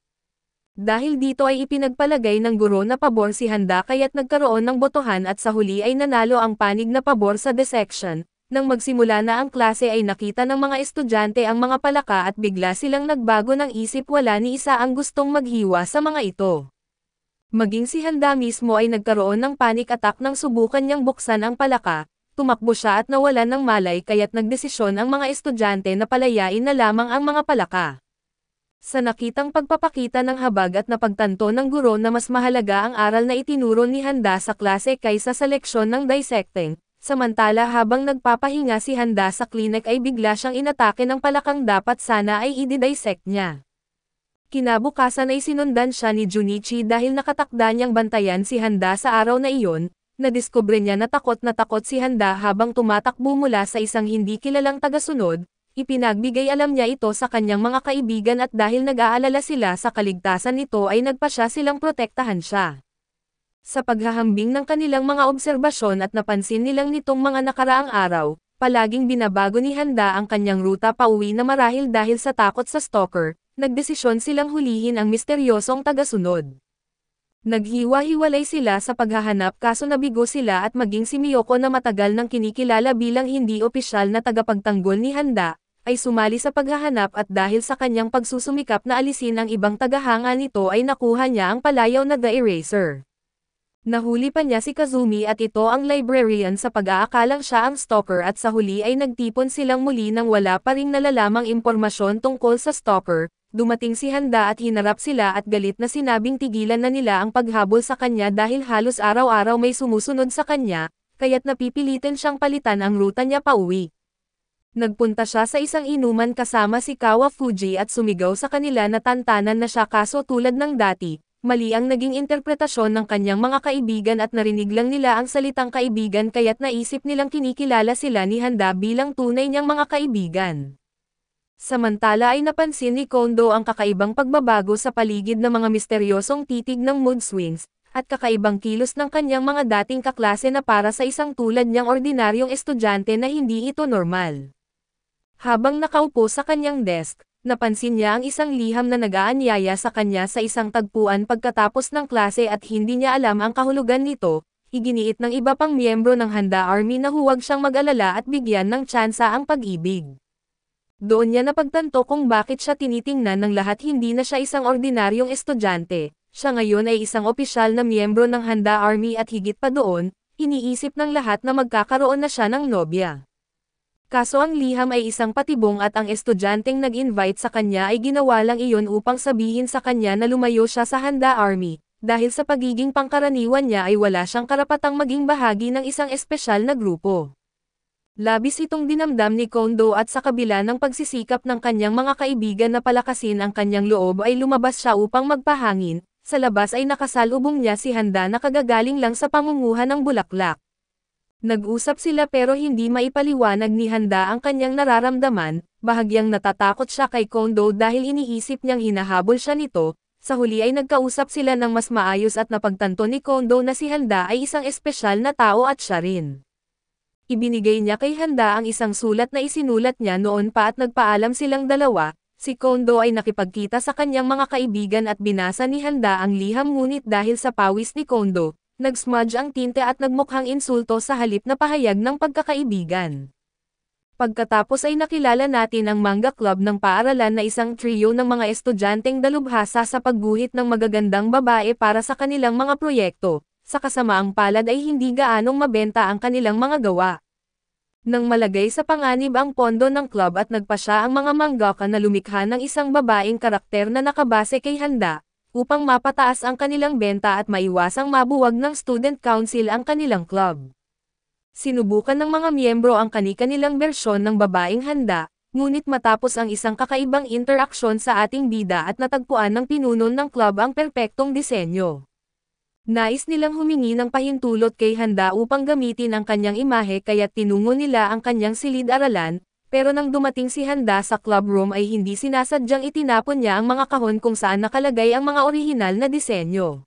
Dahil dito ay ipinagpalagay ng guro na pabor si Handa kaya't nagkaroon ng botohan at sa huli ay nanalo ang panig na pabor sa dissection. Nang magsimula na ang klase ay nakita ng mga estudyante ang mga palaka at bigla silang nagbago ng isip wala ni isa ang gustong maghiwa sa mga ito. Maging si Handa mismo ay nagkaroon ng panic attack nang subukan niyang buksan ang palaka, tumakbo siya at nawalan ng malay kaya't nagdesisyon ang mga estudyante na palayain na lamang ang mga palaka. Sa nakitang pagpapakita ng habag at napagtanto ng guro na mas mahalaga ang aral na itinuro ni Handa sa klase kaysa sa leksyon ng dissecting, samantala habang nagpapahinga si Handa sa klinik ay bigla siyang inatake ng palakang dapat sana ay i-dissect niya. Kinabukasan ay sinundan siya ni Junichi dahil nakatakda niyang bantayan si Handa sa araw na iyon, nadiskubre niya na takot si Handa habang tumatakbo mula sa isang hindi kilalang tagasunod. Ipinagbigay alam niya ito sa kanyang mga kaibigan at dahil nag-aalala sila sa kaligtasan nito ay nagpasya silang protektahan siya. Sa paghahambing ng kanilang mga obserbasyon at napansin nilang nitong mga nakaraang araw, palaging binabago ni Handa ang kanyang ruta pauwi na marahil dahil sa takot sa stalker, nagdesisyon silang hulihin ang misteryosong tagasunod. Naghiwa-hiwalay sila sa paghahanap kaso nabigo sila at maging si Miyoko na matagal nang kinikilala bilang hindi opisyal na tagapagtanggol ni Handa, ay sumali sa paghahanap at dahil sa kanyang pagsusumikap na alisin ang ibang tagahanga nito ay nakuha niya ang palayaw na The Eraser. Nahuli pa niya si Kazumi at ito ang librarian sa pag-aakalang siya ang stalker at sa huli ay nagtipon silang muli nang wala pa ring nalalamang impormasyon tungkol sa stalker. Dumating si Handa at hinarap sila at galit na sinabing tigilan na nila ang paghabol sa kanya dahil halos araw-araw may sumusunod sa kanya, kaya't napipilitin siyang palitan ang ruta niya pauwi. Nagpunta siya sa isang inuman kasama si Kawafuji at sumigaw sa kanila na tantanan na siya kaso tulad ng dati, mali ang naging interpretasyon ng kanyang mga kaibigan at narinig lang nila ang salitang kaibigan kaya't naisip nilang kinikilala sila ni Handa bilang tunay niyang mga kaibigan. Samantala ay napansin ni Kondo ang kakaibang pagbabago sa paligid ng mga misteryosong titig ng mood swings, at kakaibang kilos ng kanyang mga dating kaklase na para sa isang tulad niyang ordinaryong estudyante na hindi ito normal. Habang nakaupo sa kanyang desk, napansin niya ang isang liham na nag-aanyaya sa kanya sa isang tagpuan pagkatapos ng klase at hindi niya alam ang kahulugan nito. Iginiit ng iba pang miyembro ng Handa Army na huwag siyang mag-alala at bigyan ng tsansa ang pag-ibig. Doon niya napagtanto kung bakit siya tinitingnan ng lahat hindi na siya isang ordinaryong estudyante. Siya ngayon ay isang opisyal na miyembro ng Handa Army at higit pa doon, iniisip ng lahat na magkakaroon na siya ng nobya. Kaso ang liham ay isang patibong at ang estudyanteng nag-invite sa kanya ay ginawa lang iyon upang sabihin sa kanya na lumayo siya sa Handa Army, dahil sa pagiging pangkaraniwan niya ay wala siyang karapatang maging bahagi ng isang espesyal na grupo. Labis itong dinamdam ni Kondo at sa kabila ng pagsisikap ng kanyang mga kaibigan na palakasin ang kanyang loob ay lumabas siya upang magpahangin, sa labas ay nakasalubong niya si Handa na kagagaling lang sa pangunguha ng bulaklak. Nag-usap sila pero hindi maipaliwanag ni Handa ang kanyang nararamdaman, bahagyang natatakot siya kay Kondo dahil iniisip niyang hinahabol siya nito, sa huli ay nagkausap sila ng mas maayos at napagtanto ni Kondo na si Handa ay isang espesyal na tao at siya rin. Ibinigay niya kay Handa ang isang sulat na isinulat niya noon pa at nagpaalam silang dalawa. Si Kondo ay nakipagkita sa kanyang mga kaibigan at binasa ni Handa ang liham ngunit dahil sa pawis ni Kondo, nag-smudge ang tinte at nagmukhang insulto sa halip na pahayag ng pagkakaibigan. Pagkatapos ay nakilala natin ang manga club ng paaralan na isang trio ng mga estudyanteng dalubhasa sa pagguhit ng magagandang babae para sa kanilang mga proyekto, sa kasamaang palad ay hindi gaanong mabenta ang kanilang mga gawa. Nang malagay sa panganib ang pondo ng club at nagpasya ang mga mangaka na lumikha ng isang babaeng karakter na nakabase kay Handa, upang mapataas ang kanilang benta at maiwasang mabuwag ng student council ang kanilang club. Sinubukan ng mga miyembro ang kani-kanilang bersyon ng babaeng Handa, ngunit matapos ang isang kakaibang interaksyon sa ating bida at natagpuan ng pinuno ng club ang perpektong disenyo. Nais nilang humingi ng pahintulot kay Handa upang gamitin ang kanyang imahe kaya tinungo nila ang kanyang silid-aralan, pero nang dumating si Handa sa club room ay hindi sinasadyang itinapon niya ang mga kahon kung saan nakalagay ang mga orihinal na disenyo.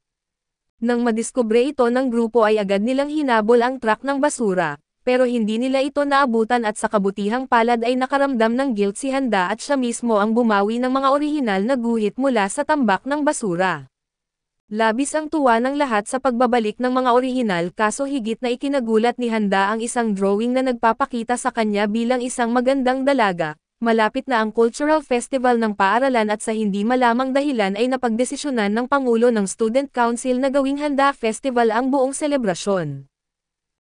Nang madiskubre ito ng grupo ay agad nilang hinabol ang truck ng basura, pero hindi nila ito naabutan at sa kabutihang palad ay nakaramdam ng guilt si Handa at siya mismo ang bumawi ng mga orihinal na guhit mula sa tambak ng basura. Labis ang tuwa ng lahat sa pagbabalik ng mga orihinal kaso higit na ikinagulat ni Handa ang isang drawing na nagpapakita sa kanya bilang isang magandang dalaga, Malapit na ang cultural festival ng paaralan at sa hindi malamang dahilan ay napagdesisyonan ng Pangulo ng Student Council na gawing handa festival ang buong selebrasyon.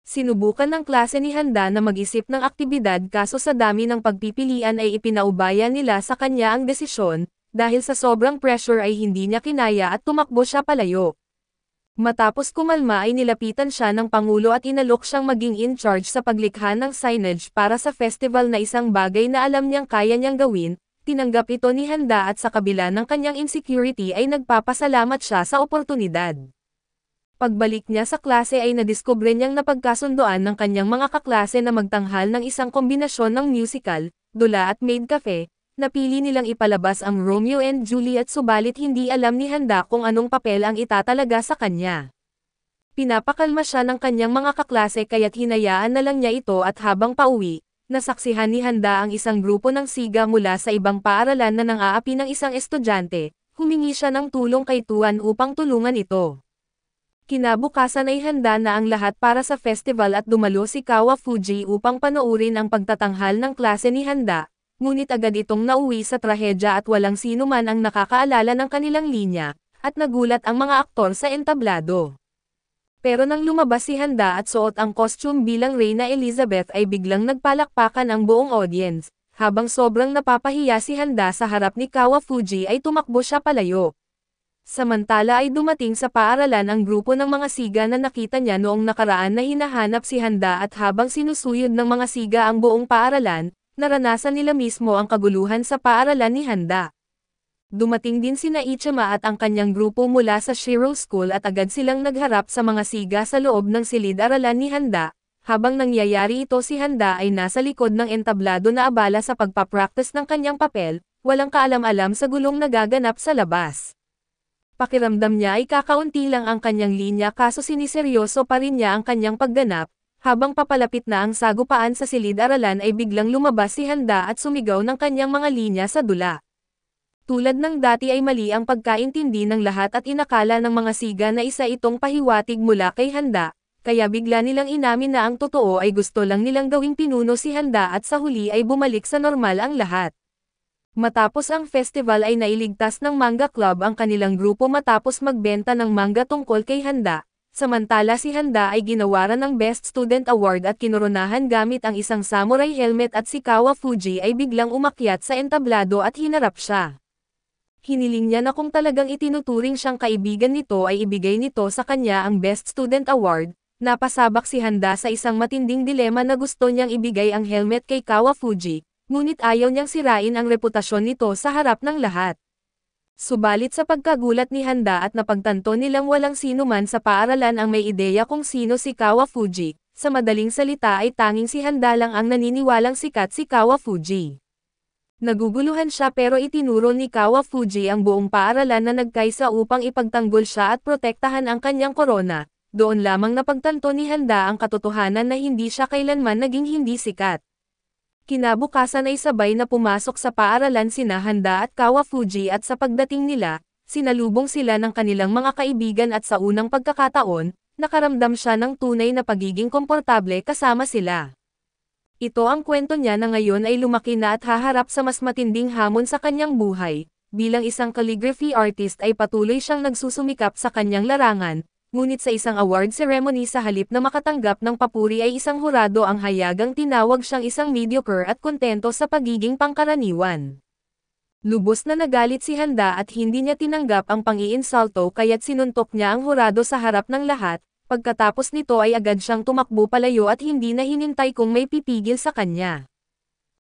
Sinubukan ng klase ni Handa na mag-isip ng aktibidad kaso sa dami ng pagpipilian ay ipinaubaya nila sa kanya ang desisyon, dahil sa sobrang pressure ay hindi niya kinaya at tumakbo siya palayo. Matapos kumalma ay nilapitan siya ng Pangulo at inalok siyang maging in charge sa paglikha ng signage para sa festival na isang bagay na alam niyang kaya niyang gawin. Tinanggap ito ni Handa at sa kabila ng kanyang insecurity ay nagpapasalamat siya sa oportunidad. Pagbalik niya sa klase ay nadiskubre niyang napagkasundoan ng kanyang mga kaklase na magtanghal ng isang kombinasyon ng musical, dula at maid cafe. Napili nilang ipalabas ang Romeo and Juliet subalit hindi alam ni Handa kung anong papel ang itatalaga sa kanya. Pinapakalma siya ng kanyang mga kaklase kaya't hinayaan na lang niya ito at habang pauwi, nasaksihan ni Handa ang isang grupo ng siga mula sa ibang paaralan na nang-aapi ng isang estudyante. Humingi siya ng tulong kay Tuan upang tulungan ito. Kinabukasan ay handa na ang lahat para sa festival at dumalo si Kawafuji upang panoorin ang pagtatanghal ng klase ni Handa, ngunit agad itong nauwi sa trahedya at walang sino man ang nakakaalala ng kanilang linya, at nagulat ang mga aktor sa entablado. Pero nang lumabas si Handa at suot ang costume bilang Reyna Elizabeth ay biglang nagpalakpakan ang buong audience, habang sobrang napapahiya si Handa sa harap ni Kawafuji ay tumakbo siya palayo. Samantala ay dumating sa paaralan ang grupo ng mga siga na nakita niya noong nakaraan na hinahanap si Handa at habang sinusuyod ng mga siga ang buong paaralan, naranasan nila mismo ang kaguluhan sa paaralan ni Handa. Dumating din sina Ichima at ang kanyang grupo mula sa Shiro School at agad silang nagharap sa mga siga sa loob ng silid-aralan ni Handa. Habang nangyayari ito si Handa ay nasa likod ng entablado na abala sa pagpapractice ng kanyang papel, walang kaalam-alam sa gulong nagaganap sa labas. Pakiramdam niya ay kakaunti lang ang kanyang linya kaso siniseryoso pa rin niya ang kanyang pagganap. Habang papalapit na ang sagupaan sa silid-aralan ay biglang lumabas si Handa at sumigaw ng kanyang mga linya sa dula. Tulad ng dati ay mali ang pagkaintindi ng lahat at inakala ng mga siga na isa itong pahiwatig mula kay Handa, kaya bigla nilang inamin na ang totoo ay gusto lang nilang gawing pinuno si Handa at sa huli ay bumalik sa normal ang lahat. Matapos ang festival ay nailigtas ng manga club ang kanilang grupo matapos magbenta ng manga tungkol kay Handa, samantala si Handa ay ginawaran ng Best Student Award at kinoronahan gamit ang isang samurai helmet at si Kawafuji ay biglang umakyat sa entablado at hinarap siya. Hiniling niya na kung talagang itinuturing siyang kaibigan nito ay ibigay nito sa kanya ang Best Student Award. Napasabak si Handa sa isang matinding dilema na gusto niyang ibigay ang helmet kay Kawafuji. Ngunit ayaw niyang sirain ang reputasyon nito sa harap ng lahat. Subalit sa pagkagulat ni Handa at napagtanto nilang walang sino man sa paaralan ang may ideya kung sino si Kawafuji, sa madaling salita ay tanging si Handa lang ang naniniwalang sikat si Kawafuji. Naguguluhan siya pero itinuro ni Kawafuji ang buong paaralan na nagkaisa upang ipagtanggol siya at protektahan ang kanyang korona. Doon lamang napagtanto ni Handa ang katotohanan na hindi siya kailanman naging hindi sikat. Kinabukasan ay sabay na pumasok sa paaralan sina Handa at Kawafuji at sa pagdating nila, sinalubong sila ng kanilang mga kaibigan at sa unang pagkakataon, nakaramdam siya ng tunay na pagiging komportable kasama sila. Ito ang kwento niya na ngayon ay lumaki na at haharap sa mas matinding hamon sa kanyang buhay. Bilang isang calligraphy artist ay patuloy siyang nagsusumikap sa kanyang larangan. Ngunit sa isang award ceremony sa halip na makatanggap ng papuri ay isang hurado ang hayagang tinawag siyang isang mediocre at kontento sa pagiging pangkaraniwan. Lubos na nagalit si Handa at hindi niya tinanggap ang pang-iinsulto kaya't sinuntok niya ang hurado sa harap ng lahat, pagkatapos nito ay agad siyang tumakbo palayo at hindi na hinintay kung may pipigil sa kanya.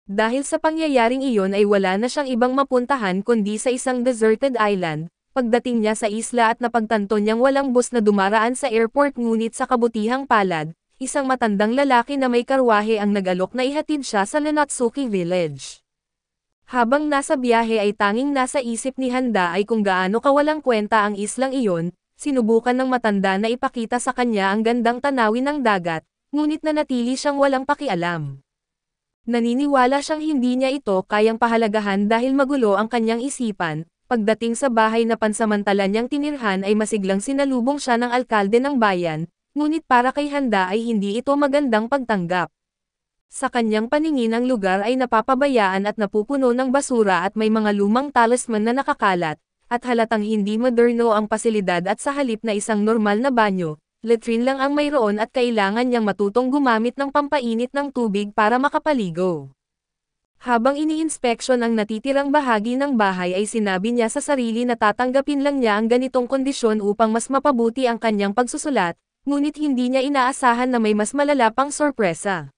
Dahil sa pangyayaring iyon ay wala na siyang ibang mapuntahan kundi sa isang deserted island. Pagdating niya sa isla at napagtanto niyang walang bus na dumaraan sa airport ngunit sa kabutihang palad, isang matandang lalaki na may karwahe ang nag-alok na ihatid siya sa Nanatsuki Village. Habang nasa biyahe ay tanging nasa isip ni Handa ay kung gaano kawalang kwenta ang islang iyon, sinubukan ng matanda na ipakita sa kanya ang gandang tanawin ng dagat, ngunit nanatili siyang walang pakialam. Naniniwala siyang hindi niya ito kayang pahalagahan dahil magulo ang kanyang isipan. Pagdating sa bahay na pansamantala niyang tinirhan ay masiglang sinalubong siya ng alkalde ng bayan, ngunit para kay Handa ay hindi ito magandang pagtanggap. Sa kanyang paningin ang lugar ay napapabayaan at napupuno ng basura at may mga lumang talisman na nakakalat, at halatang hindi moderno ang pasilidad at sa halip na isang normal na banyo, latrine lang ang mayroon at kailangan niyang matutong gumamit ng pampainit ng tubig para makapaligo. Habang iniinspeksyon ang natitirang bahagi ng bahay ay sinabi niya sa sarili na tatanggapin lang niya ang ganitong kondisyon upang mas mapabuti ang kanyang pagsusulat, ngunit hindi niya inaasahan na may mas malala pang sorpresa.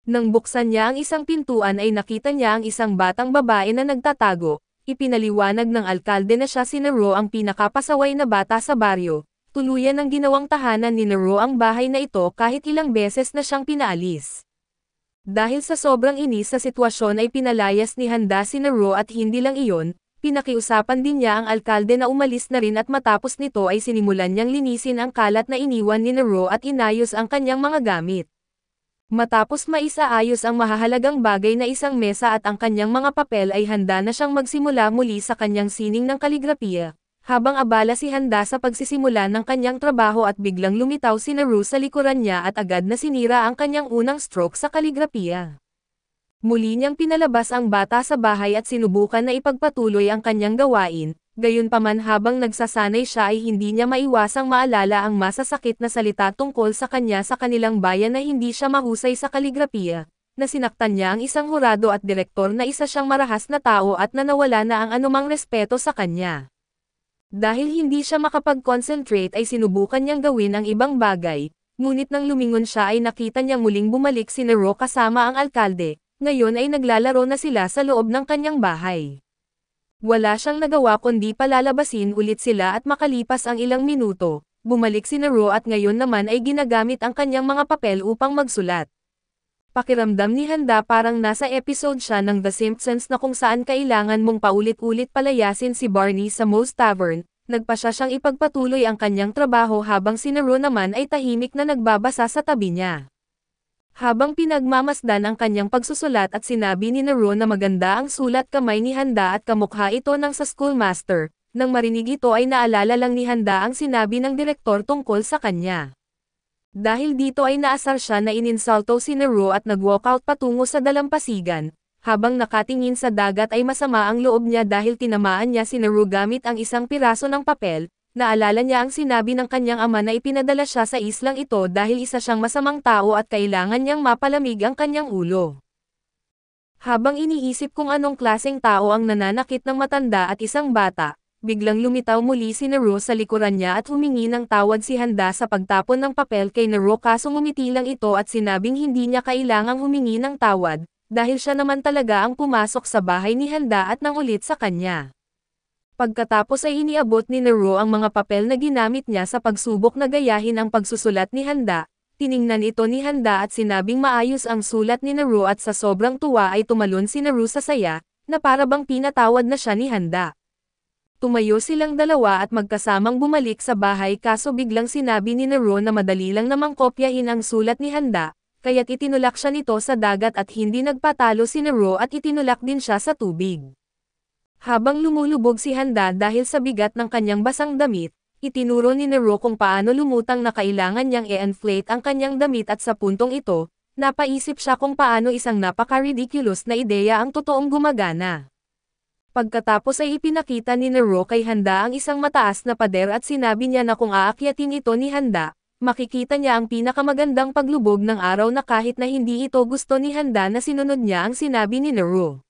Nang buksan niya ang isang pintuan ay nakita niya ang isang batang babae na nagtatago. Ipinaliwanag ng alkalde na siya si Nero ang pinakapasaway na bata sa baryo. Tuluyan ng ginawang tahanan ni Nero ang bahay na ito kahit ilang beses na siyang pinaalis. Dahil sa sobrang inis sa sitwasyon ay pinalayas ni Handa si Nero at hindi lang iyon, pinakiusapan din niya ang alkalde na umalis na rin at matapos nito ay sinimulan niyang linisin ang kalat na iniwan ni Nero at inayos ang kanyang mga gamit. Matapos maisaayos ang mahahalagang bagay na isang mesa at ang kanyang mga papel ay handa na siyang magsimula muli sa kanyang sining ng kaligrapiya. Habang abala si Handa sa pagsisimula ng kanyang trabaho at biglang lumitaw si Naru sa likuran niya at agad na sinira ang kanyang unang stroke sa kaligrapiya. Muli niyang pinalabas ang bata sa bahay at sinubukan na ipagpatuloy ang kanyang gawain. Gayunpaman habang nagsasanay siya ay hindi niya maiwasang maalala ang masasakit na salita tungkol sa kanya sa kanilang bayan na hindi siya mahusay sa kaligrapiya, na sinaktan niya ang isang hurado at direktor na isa siyang marahas na tao at na nawala na ang anumang respeto sa kanya. Dahil hindi siya makapag-concentrate ay sinubukan niyang gawin ang ibang bagay, ngunit nang lumingon siya ay nakita niyang muling bumalik si Nero kasama ang alkalde, ngayon ay naglalaro na sila sa loob ng kanyang bahay. Wala siyang nagawa kundi palalabasin ulit sila at makalipas ang ilang minuto, bumalik si Nero at ngayon naman ay ginagamit ang kanyang mga papel upang magsulat. Pakiramdam ni Handa parang nasa episode siya ng The Simpsons na kung saan kailangan mong paulit-ulit palayasin si Barney sa Moe's Tavern, nagpa siya siyang ipagpatuloy ang kanyang trabaho habang si Nero naman ay tahimik na nagbabasa sa tabi niya. Habang pinagmamasdan ang kanyang pagsusulat at sinabi ni Nero na maganda ang sulat kamay ni Handa at kamukha ito ng sa schoolmaster, nang marinig ito ay naalala lang ni Handa ang sinabi ng direktor tungkol sa kanya. Dahil dito ay naasar siya na ininsulto si Nero at nag-walkout patungo sa dalampasigan, habang nakatingin sa dagat ay masama ang loob niya dahil tinamaan niya si Nero gamit ang isang piraso ng papel. Naalala niya ang sinabi ng kanyang ama na ipinadala siya sa islang ito dahil isa siyang masamang tao at kailangan niyang mapalamig ang kanyang ulo. Habang iniisip kung anong klaseng tao ang nananakit ng matanda at isang bata, biglang lumitaw muli si Nero sa likuran niya at humingi ng tawad si Handa sa pagtapon ng papel kay Nero kaso ngumiti lang ito at sinabing hindi niya kailangang humingi ng tawad, dahil siya naman talaga ang pumasok sa bahay ni Handa at nang ulit sa kanya. Pagkatapos ay iniabot ni Nero ang mga papel na ginamit niya sa pagsubok na gayahin ang pagsusulat ni Handa, tiningnan ito ni Handa at sinabing maayos ang sulat ni Nero at sa sobrang tuwa ay tumalon si Nero sa saya, na para bang pinatawad na siya ni Handa. Tumayo silang dalawa at magkasamang bumalik sa bahay kaso biglang sinabi ni Nero na madali lang namang kopyahin ang sulat ni Handa, kaya't itinulak siya nito sa dagat at hindi nagpatalo si Nero at itinulak din siya sa tubig. Habang lumulubog si Handa dahil sa bigat ng kanyang basang damit, itinuro ni Nero kung paano lumutang na kailangan niyang i-inflate ang kanyang damit at sa puntong ito, napaisip siya kung paano isang napaka-ridiculous na ideya ang totoong gumagana. Pagkatapos ay ipinakita ni Nero kay Handa ang isang mataas na pader at sinabi niya na kung aakyatin ito ni Handa, makikita niya ang pinakamagandang paglubog ng araw na kahit na hindi ito gusto ni Handa na sinunod niya ang sinabi ni Nero.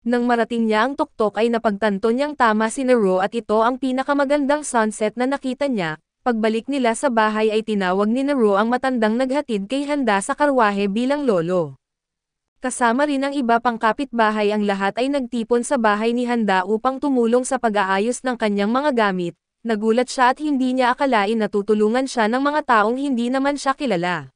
Nang marating niya ang tuktok ay napagtanto niyang tama si Nero at ito ang pinakamagandang sunset na nakita niya. Pagbalik nila sa bahay ay tinawag ni Nero ang matandang naghatid kay Handa sa karwahe bilang lolo. Kasama rin ang iba pang kapitbahay ang lahat ay nagtipon sa bahay ni Handa upang tumulong sa pag-aayos ng kanyang mga gamit. Nagulat siya at hindi niya akalain na tutulungan siya ng mga taong hindi naman siya kilala.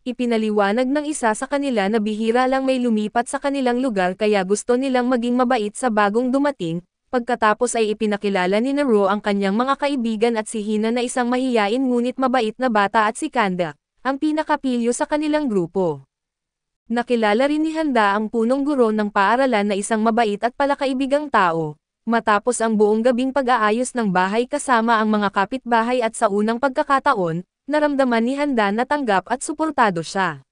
Ipinaliwanag ng isa sa kanila na bihira lang may lumipat sa kanilang lugar kaya gusto nilang maging mabait sa bagong dumating, pagkatapos ay ipinakilala ni Nero ang kanyang mga kaibigan at si Hina na isang mahiyain ngunit mabait na bata at si Kanda, ang pinakapilyo sa kanilang grupo. Nakilala rin ni Handa ang punong guro ng paaralan na isang mabait at palakaibigang tao. Matapos ang buong gabing pag-aayos ng bahay kasama ang mga kapitbahay at sa unang pagkakataon, naramdaman ni Handa na tanggap at suportado siya.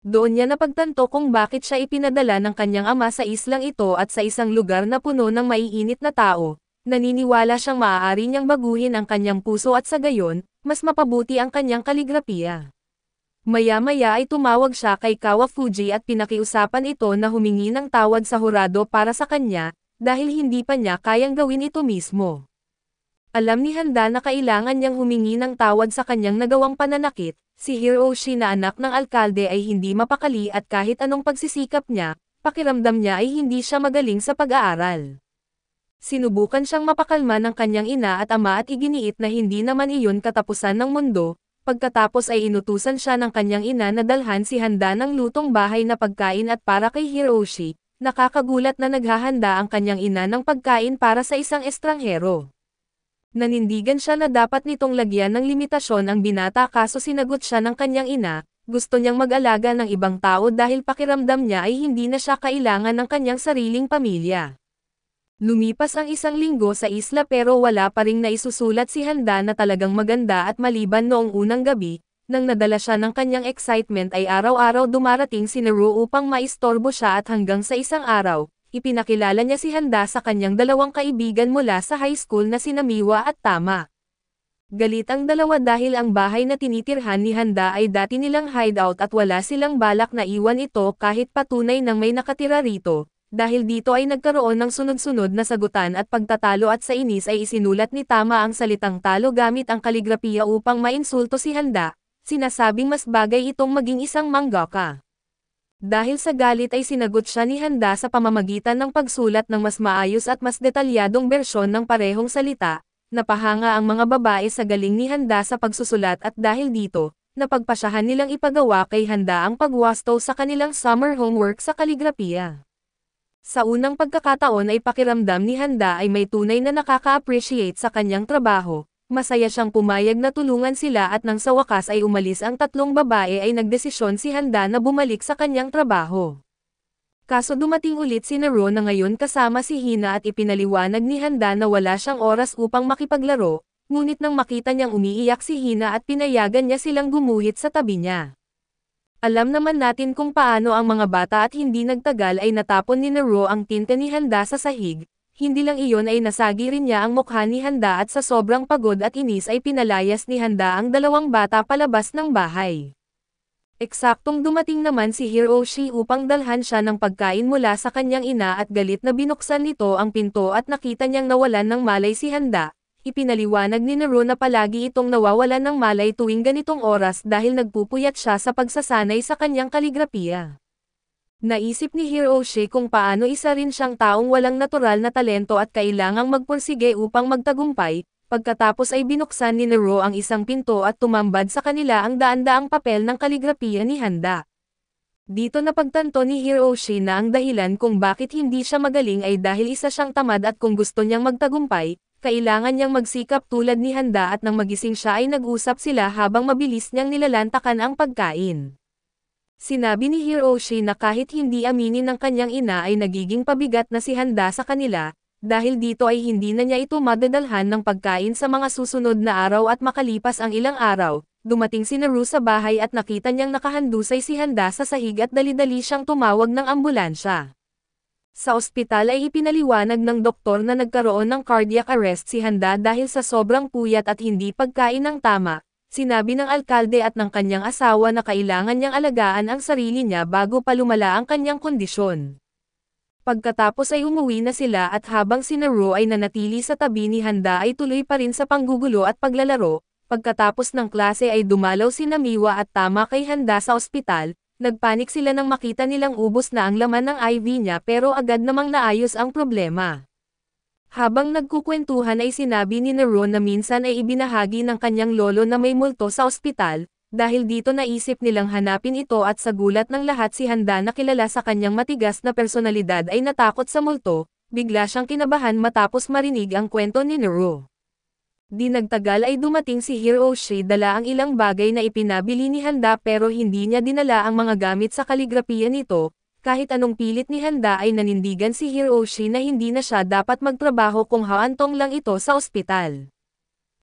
Doon niya napagtanto kung bakit siya ipinadala ng kanyang ama sa islang ito at sa isang lugar na puno ng maiinit na tao. Naniniwala siyang maaari niyang baguhin ang kanyang puso at sa gayon, mas mapabuti ang kanyang kaligrapiya. Maya-maya ay tumawag siya kay Kawafuji at pinakiusapan ito na humingi ng tawad sa hurado para sa kanya, dahil hindi pa niya kayang gawin ito mismo. Alam ni Handa na kailangan niyang humingi ng tawad sa kanyang nagawang pananakit. Si Hiroshi na anak ng alkalde ay hindi mapakali at kahit anong pagsisikap niya, pakiramdam niya ay hindi siya magaling sa pag-aaral. Sinubukan siyang mapakalma ng kanyang ina at ama at iginiit na hindi naman iyon katapusan ng mundo. Pagkatapos ay inutusan siya ng kanyang ina na dalhan si Handa ng lutong bahay na pagkain at para kay Hiroshi, nakakagulat na naghahanda ang kanyang ina ng pagkain para sa isang estranghero. Nanindigan siya na dapat nitong lagyan ng limitasyon ang binata kaso sinagot siya ng kanyang ina, gusto niyang mag-alaga ng ibang tao dahil pakiramdam niya ay hindi na siya kailangan ng kanyang sariling pamilya. Lumipas ang isang linggo sa isla pero wala pa ring naisusulat si Handa na talagang maganda at maliban noong unang gabi, nang nadala siya ng kanyang excitement ay araw-araw dumarating si Naru upang maistorbo siya at hanggang sa isang araw, ipinakilala niya si Handa sa kanyang dalawang kaibigan mula sa high school na sina Miwa at Tama. Galit ang dalawa dahil ang bahay na tinitirhan ni Handa ay dati nilang hideout at wala silang balak na iwan ito kahit patunay nang may nakatira rito. Dahil dito ay nagkaroon ng sunod-sunod na sagutan at pagtatalo at sa inis ay isinulat ni Tama ang salitang talo gamit ang kaligrapiya upang mainsulto si Handa, sinasabing mas bagay itong maging isang mangaka. Dahil sa galit ay sinagot siya ni Handa sa pamamagitan ng pagsulat ng mas maayos at mas detalyadong bersyon ng parehong salita. Napahanga ang mga babae sa galing ni Handa sa pagsusulat at dahil dito, napagpasyahan nilang ipagawa kay Handa ang pagwasto sa kanilang summer homework sa kaligrapiya. Sa unang pagkakataon ay pakiramdam ni Handa ay may tunay na nakaka-appreciate sa kanyang trabaho. Masaya siyang pumayag na tulungan sila at nang sa wakas ay umalis ang tatlong babae ay nagdesisyon si Handa na bumalik sa kanyang trabaho. Kaso dumating ulit si Naru na ngayon kasama si Hina at ipinaliwanag ni Handa na wala siyang oras upang makipaglaro, ngunit nang makita niyang umiiyak si Hina at pinayagan niya silang gumuhit sa tabi niya. Alam naman natin kung paano ang mga bata at hindi nagtagal ay natapon ni Naru ang tinta ni Handa sa sahig. Hindi lang iyon ay nasagi rin niya ang mukha ni Handa at sa sobrang pagod at inis ay pinalayas ni Handa ang dalawang bata palabas ng bahay. Eksaktong dumating naman si Hiroshi upang dalhan siya ng pagkain mula sa kanyang ina at galit na binuksan nito ang pinto at nakita niyang nawalan ng malay si Handa. Ipinaliwanag ni Naru na palagi itong nawawalan ng malay tuwing ganitong oras dahil nagpupuyat siya sa pagsasanay sa kanyang kaligrapiya. Naisip ni Hiroshi kung paano isa rin siyang taong walang natural na talento at kailangang magpursige upang magtagumpay, pagkatapos ay binuksan ni Naru ang isang pinto at tumambad sa kanila ang daan-daang papel ng kaligrapiya ni Handa. Dito napagtanto ni Hiroshi na ang dahilan kung bakit hindi siya magaling ay dahil isa siyang tamad at kung gusto niyang magtagumpay, kailangan niyang magsikap tulad ni Handa at nang magising siya ay nag-usap sila habang mabilis niyang nilalantakan ang pagkain. Sinabi ni Hiroshi na kahit hindi aminin ng kanyang ina ay nagiging pabigat na si Handa sa kanila, dahil dito ay hindi na niya ito madadalhan ng pagkain sa mga susunod na araw at makalipas ang ilang araw, dumating si Naru sa bahay at nakita niyang nakahandusay si Handa sa sahig at dali-dali siyang tumawag ng ambulansya. Sa ospital ay ipinaliwanag ng doktor na nagkaroon ng cardiac arrest si Handa dahil sa sobrang puyat at hindi pagkain ng tama. Sinabi ng alkalde at ng kanyang asawa na kailangan niyang alagaan ang sarili niya bago pa lumala ang kanyang kondisyon. Pagkatapos ay umuwi na sila at habang si Naru ay nanatili sa tabi ni Handa ay tuloy pa rin sa panggugulo at paglalaro. Pagkatapos ng klase ay dumalaw si Miwa at Tama kay Handa sa ospital. Nagpanik sila nang makita nilang ubos na ang laman ng IV niya pero agad namang naayos ang problema. Habang nagkukwentuhan ay sinabi ni Naru na minsan ay ibinahagi ng kanyang lolo na may multo sa ospital, dahil dito naisip nilang hanapin ito at sa gulat ng lahat si Handa na kilala sa kanyang matigas na personalidad ay natakot sa multo, bigla siyang kinabahan matapos marinig ang kwento ni Naru. Di nagtagal ay dumating si Hiroshi dala ang ilang bagay na ipinabili ni Handa pero hindi niya dinala ang mga gamit sa kaligrapiya nito. Kahit anong pilit ni Handa ay nanindigan si Hiroshi na hindi na siya dapat magtrabaho kung haantong lang ito sa ospital.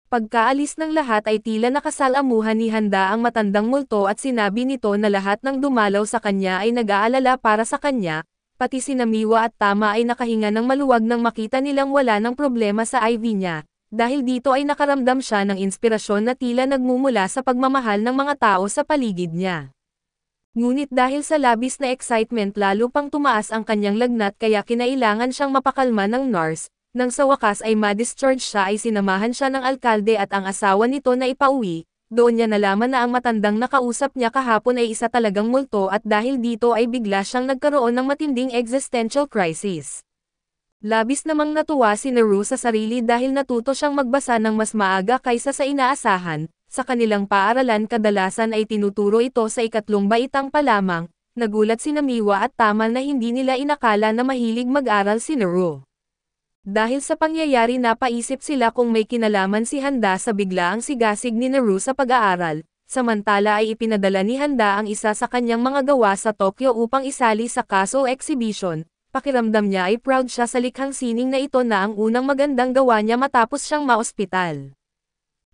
Pagkaalis ng lahat ay tila nakasalamuhan ni Handa ang matandang multo at sinabi nito na lahat ng dumalaw sa kanya ay nag-aalala para sa kanya, pati si Namiwa at Tama ay nakahinga ng maluwag nang makita nilang wala ng problema sa IV niya, dahil dito ay nakaramdam siya ng inspirasyon na tila nagmumula sa pagmamahal ng mga tao sa paligid niya. Ngunit dahil sa labis na excitement lalo pang tumaas ang kanyang lagnat kaya kinailangan siyang mapakalma ng nurse. Nang sa wakas ay ma-discharge siya ay sinamahan siya ng alkalde at ang asawa nito na ipauwi, doon niya nalaman na ang matandang nakausap niya kahapon ay isa talagang multo at dahil dito ay bigla siyang nagkaroon ng matinding existential crisis. Labis namang natuwa si Naru sa sarili dahil natuto siyang magbasa ng mas maaga kaysa sa inaasahan, sa kanilang paaralan kadalasan ay tinuturo ito sa ikatlong baitang pa lamang, nagulat si Namiwa at Tama na hindi nila inakala na mahilig mag-aral si Naru. Dahil sa pangyayari napaisip sila kung may kinalaman si Handa sa biglaang sigasig ni Naru sa pag-aaral, samantala ay ipinadala ni Handa ang isa sa kanyang mga gawa sa Tokyo upang isali sa Kaso Exhibition. Pakiramdam niya ay proud siya sa likhang sining na ito na ang unang magandang gawa niya matapos siyang maospital.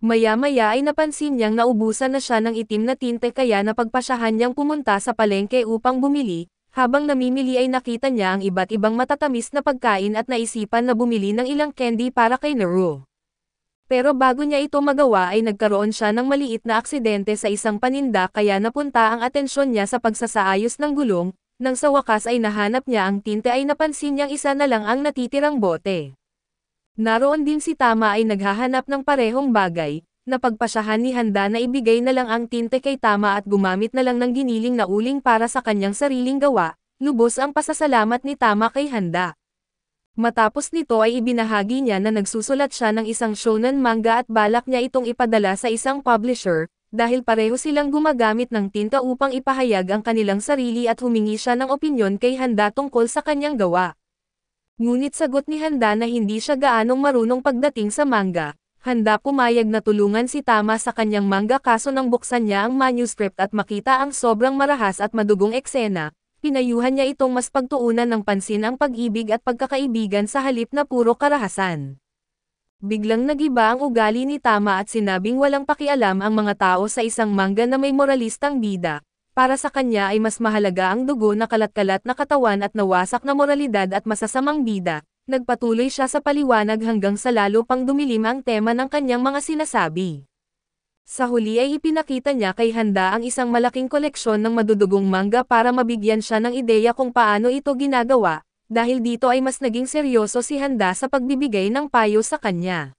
Maya-maya ay napansin niyang naubusan na siya ng itim na tinte kaya napagpasyahan niyang pumunta sa palengke upang bumili. Habang namimili ay nakita niya ang iba't ibang matatamis na pagkain at naisipan na bumili ng ilang candy para kay Naru. Pero bago niya ito magawa ay nagkaroon siya ng maliit na aksidente sa isang paninda kaya napunta ang atensyon niya sa pagsasaayos ng gulong, nang sa wakas ay nahanap niya ang tinte ay napansin niyang isa na lang ang natitirang bote. Naroon din si Tama ay naghahanap ng parehong bagay, napagpasyahan ni Handa na ibigay na lang ang tinte kay Tama at gumamit na lang ng giniling na uling para sa kanyang sariling gawa, lubos ang pasasalamat ni Tama kay Handa. Matapos nito ay ibinahagi niya na nagsusulat siya ng isang shonen manga at balak niya itong ipadala sa isang publisher, dahil pareho silang gumagamit ng tinta upang ipahayag ang kanilang sarili at humingi siya ng opinyon kay Handa tungkol sa kanyang gawa. Ngunit sagot ni Handa na hindi siya gaanong marunong pagdating sa manga. Handa pumayag na tulungan si Tama sa kanyang manga kaso nang buksan niya ang manuscript at makita ang sobrang marahas at madugong eksena, pinayuhan niya itong mas pagtuunan ng pansin ang pag-ibig at pagkakaibigan sa halip na puro karahasan. Biglang nagiba ang ugali ni Tama at sinabing walang pakialam ang mga tao sa isang manga na may moralistang bida, para sa kanya ay mas mahalaga ang dugo na kalat-kalat na katawan at nawasak na moralidad at masasamang bida. Nagpatuloy siya sa paliwanag hanggang sa lalo pang dumilim ang tema ng kanyang mga sinasabi. Sa huli ay ipinakita niya kay Handa ang isang malaking koleksyon ng madudugong manga para mabigyan siya ng ideya kung paano ito ginagawa, dahil dito ay mas naging seryoso si Handa sa pagbibigay ng payo sa kanya.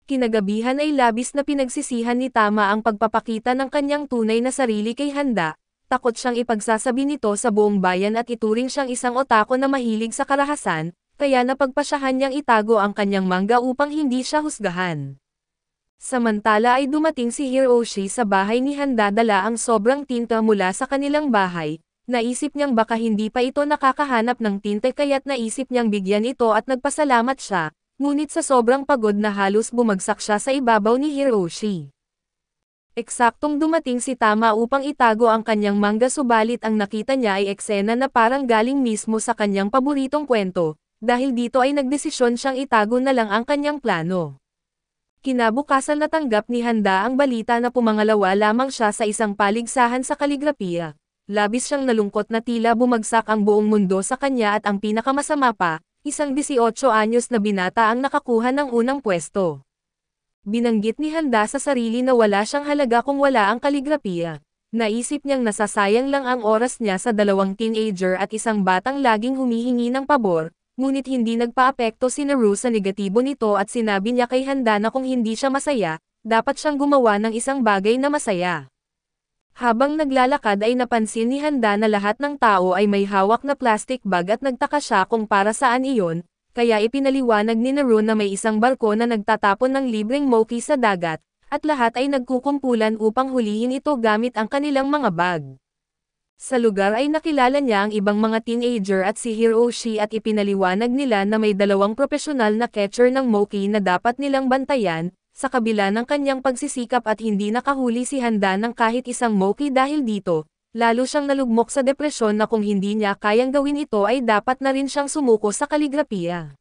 Kinagabihan ay labis na pinagsisihan ni Tama ang pagpapakita ng kanyang tunay na sarili kay Handa. Takot siyang ipagsasabi nito sa buong bayan at ituring siyang isang otako na mahilig sa karahasan, kaya napagpasyahan niyang itago ang kanyang manga upang hindi siya husgahan. Samantala ay dumating si Hiroshi sa bahay ni Handa dala ang sobrang tinta mula sa kanilang bahay. Naisip niyang baka hindi pa ito nakakahanap ng tinte kaya't naisip niyang bigyan ito at nagpasalamat siya, ngunit sa sobrang pagod na halos bumagsak siya sa ibabaw ni Hiroshi. Eksaktong dumating si Tama upang itago ang kanyang manga subalit ang nakita niya ay eksena na parang galing mismo sa kanyang paboritong kwento. Dahil dito ay nagdesisyon siyang itago na lang ang kanyang plano. Kinabukasan natanggap ni Handa ang balita na pumangalawa lamang siya sa isang paligsahan sa kaligrapiya. Labis siyang nalungkot na tila bumagsak ang buong mundo sa kanya at ang pinakamasama pa, isang 18 anyos na binata ang nakakuha ng unang pwesto. Binanggit ni Handa sa sarili na wala siyang halaga kung wala ang kaligrapiya. Naisip niyang nasasayang lang ang oras niya sa dalawang teenager at isang batang laging humihingi ng pabor. Ngunit hindi nagpaapekto si Naru sa negatibo nito at sinabi niya kay Handa na kung hindi siya masaya, dapat siyang gumawa ng isang bagay na masaya. Habang naglalakad ay napansin ni Handa na lahat ng tao ay may hawak na plastic bag at nagtaka siya kung para saan iyon, kaya ipinaliwanag ni Naru na may isang barko na nagtatapon ng libreng mochi sa dagat, at lahat ay nagkukumpulan upang hulihin ito gamit ang kanilang mga bag. Sa lugar ay nakilala niya ang ibang mga teenager at si Hiroshi at ipinaliwanag nila na may dalawang profesional na catcher ng mochi na dapat nilang bantayan, sa kabila ng kanyang pagsisikap at hindi nakahuli si Handa ng kahit isang mochi dahil dito, lalo siyang nalugmok sa depresyon na kung hindi niya kayang gawin ito ay dapat na rin siyang sumuko sa kaligrapiya.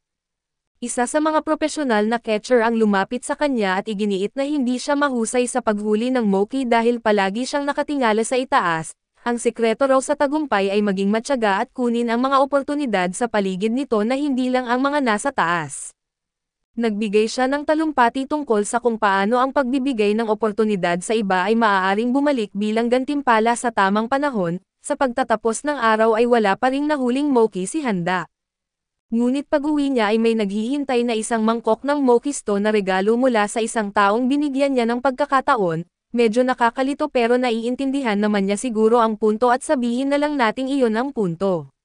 Isa sa mga profesional na catcher ang lumapit sa kanya at iginiit na hindi siya mahusay sa paghuli ng Mookie dahil palagi siyang nakatingala sa itaas. Ang sekreto raw sa tagumpay ay maging matyaga at kunin ang mga oportunidad sa paligid nito na hindi lang ang mga nasa taas. Nagbigay siya ng talumpati tungkol sa kung paano ang pagbibigay ng oportunidad sa iba ay maaaring bumalik bilang gantimpala sa tamang panahon. Sa pagtatapos ng araw ay wala pa ring nahuling Mookie si Handa. Ngunit pag-uwi niya ay may naghihintay na isang mangkok ng Mokisto na regalo mula sa isang taong binigyan niya ng pagkakataon. Medyo nakakalito pero naiintindihan naman niya siguro ang punto at sabihin na lang nating iyon ang punto.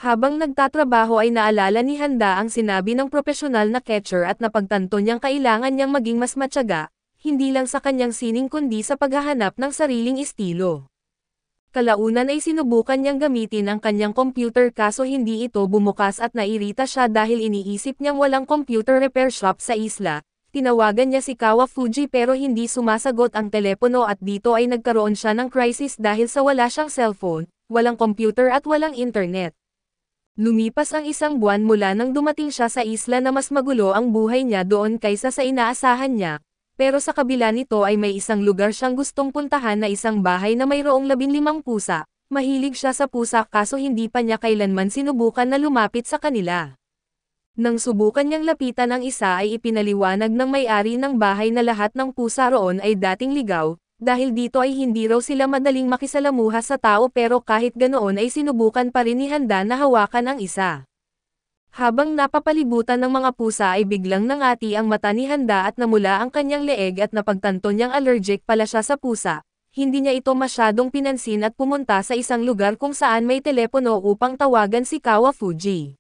Habang nagtatrabaho ay naalala ni Handa ang sinabi ng profesional na catcher at napagtanto niyang kailangan niyang maging mas matyaga, hindi lang sa kanyang sining kundi sa paghahanap ng sariling estilo. Kalaunan ay sinubukan niyang gamitin ang kanyang computer kaso hindi ito bumukas at nairita siya dahil iniisip niyang walang computer repair shop sa isla. Tinawagan niya si Kawafuji pero hindi sumasagot ang telepono at dito ay nagkaroon siya ng crisis dahil sa wala siyang cellphone, walang computer at walang internet. Lumipas ang isang buwan mula nang dumating siya sa isla na mas magulo ang buhay niya doon kaysa sa inaasahan niya. Pero sa kabila nito ay may isang lugar siyang gustong puntahan na isang bahay na mayroong 15 pusa. Mahilig siya sa pusa kaso hindi pa niya kailanman sinubukan na lumapit sa kanila. Nang subukan niyang lapitan ang isa ay ipinaliwanag ng may-ari ng bahay na lahat ng pusa roon ay dating ligaw, dahil dito ay hindi raw sila madaling makisalamuha sa tao pero kahit ganoon ay sinubukan pa rin ni Handa na hawakan ang isa. Habang napapalibutan ng mga pusa ay biglang nangati ang mata ni Handa at namula ang kanyang leeg at napagtanto niyang allergic pala siya sa pusa. Hindi niya ito masyadong pinansin at pumunta sa isang lugar kung saan may telepono upang tawagan si Kawafuji.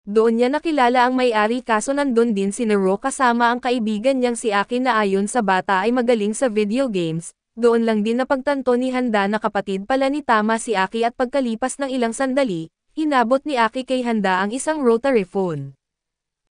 Doon niya nakilala ang may-ari kaso nandun din si Nero kasama ang kaibigan niyang si Aki na ayon sa bata ay magaling sa video games. Doon lang din napagtanto ni Handa na kapatid pala ni Tama si Aki at pagkalipas ng ilang sandali, hinabot ni Aki kay Handa ang isang rotary phone.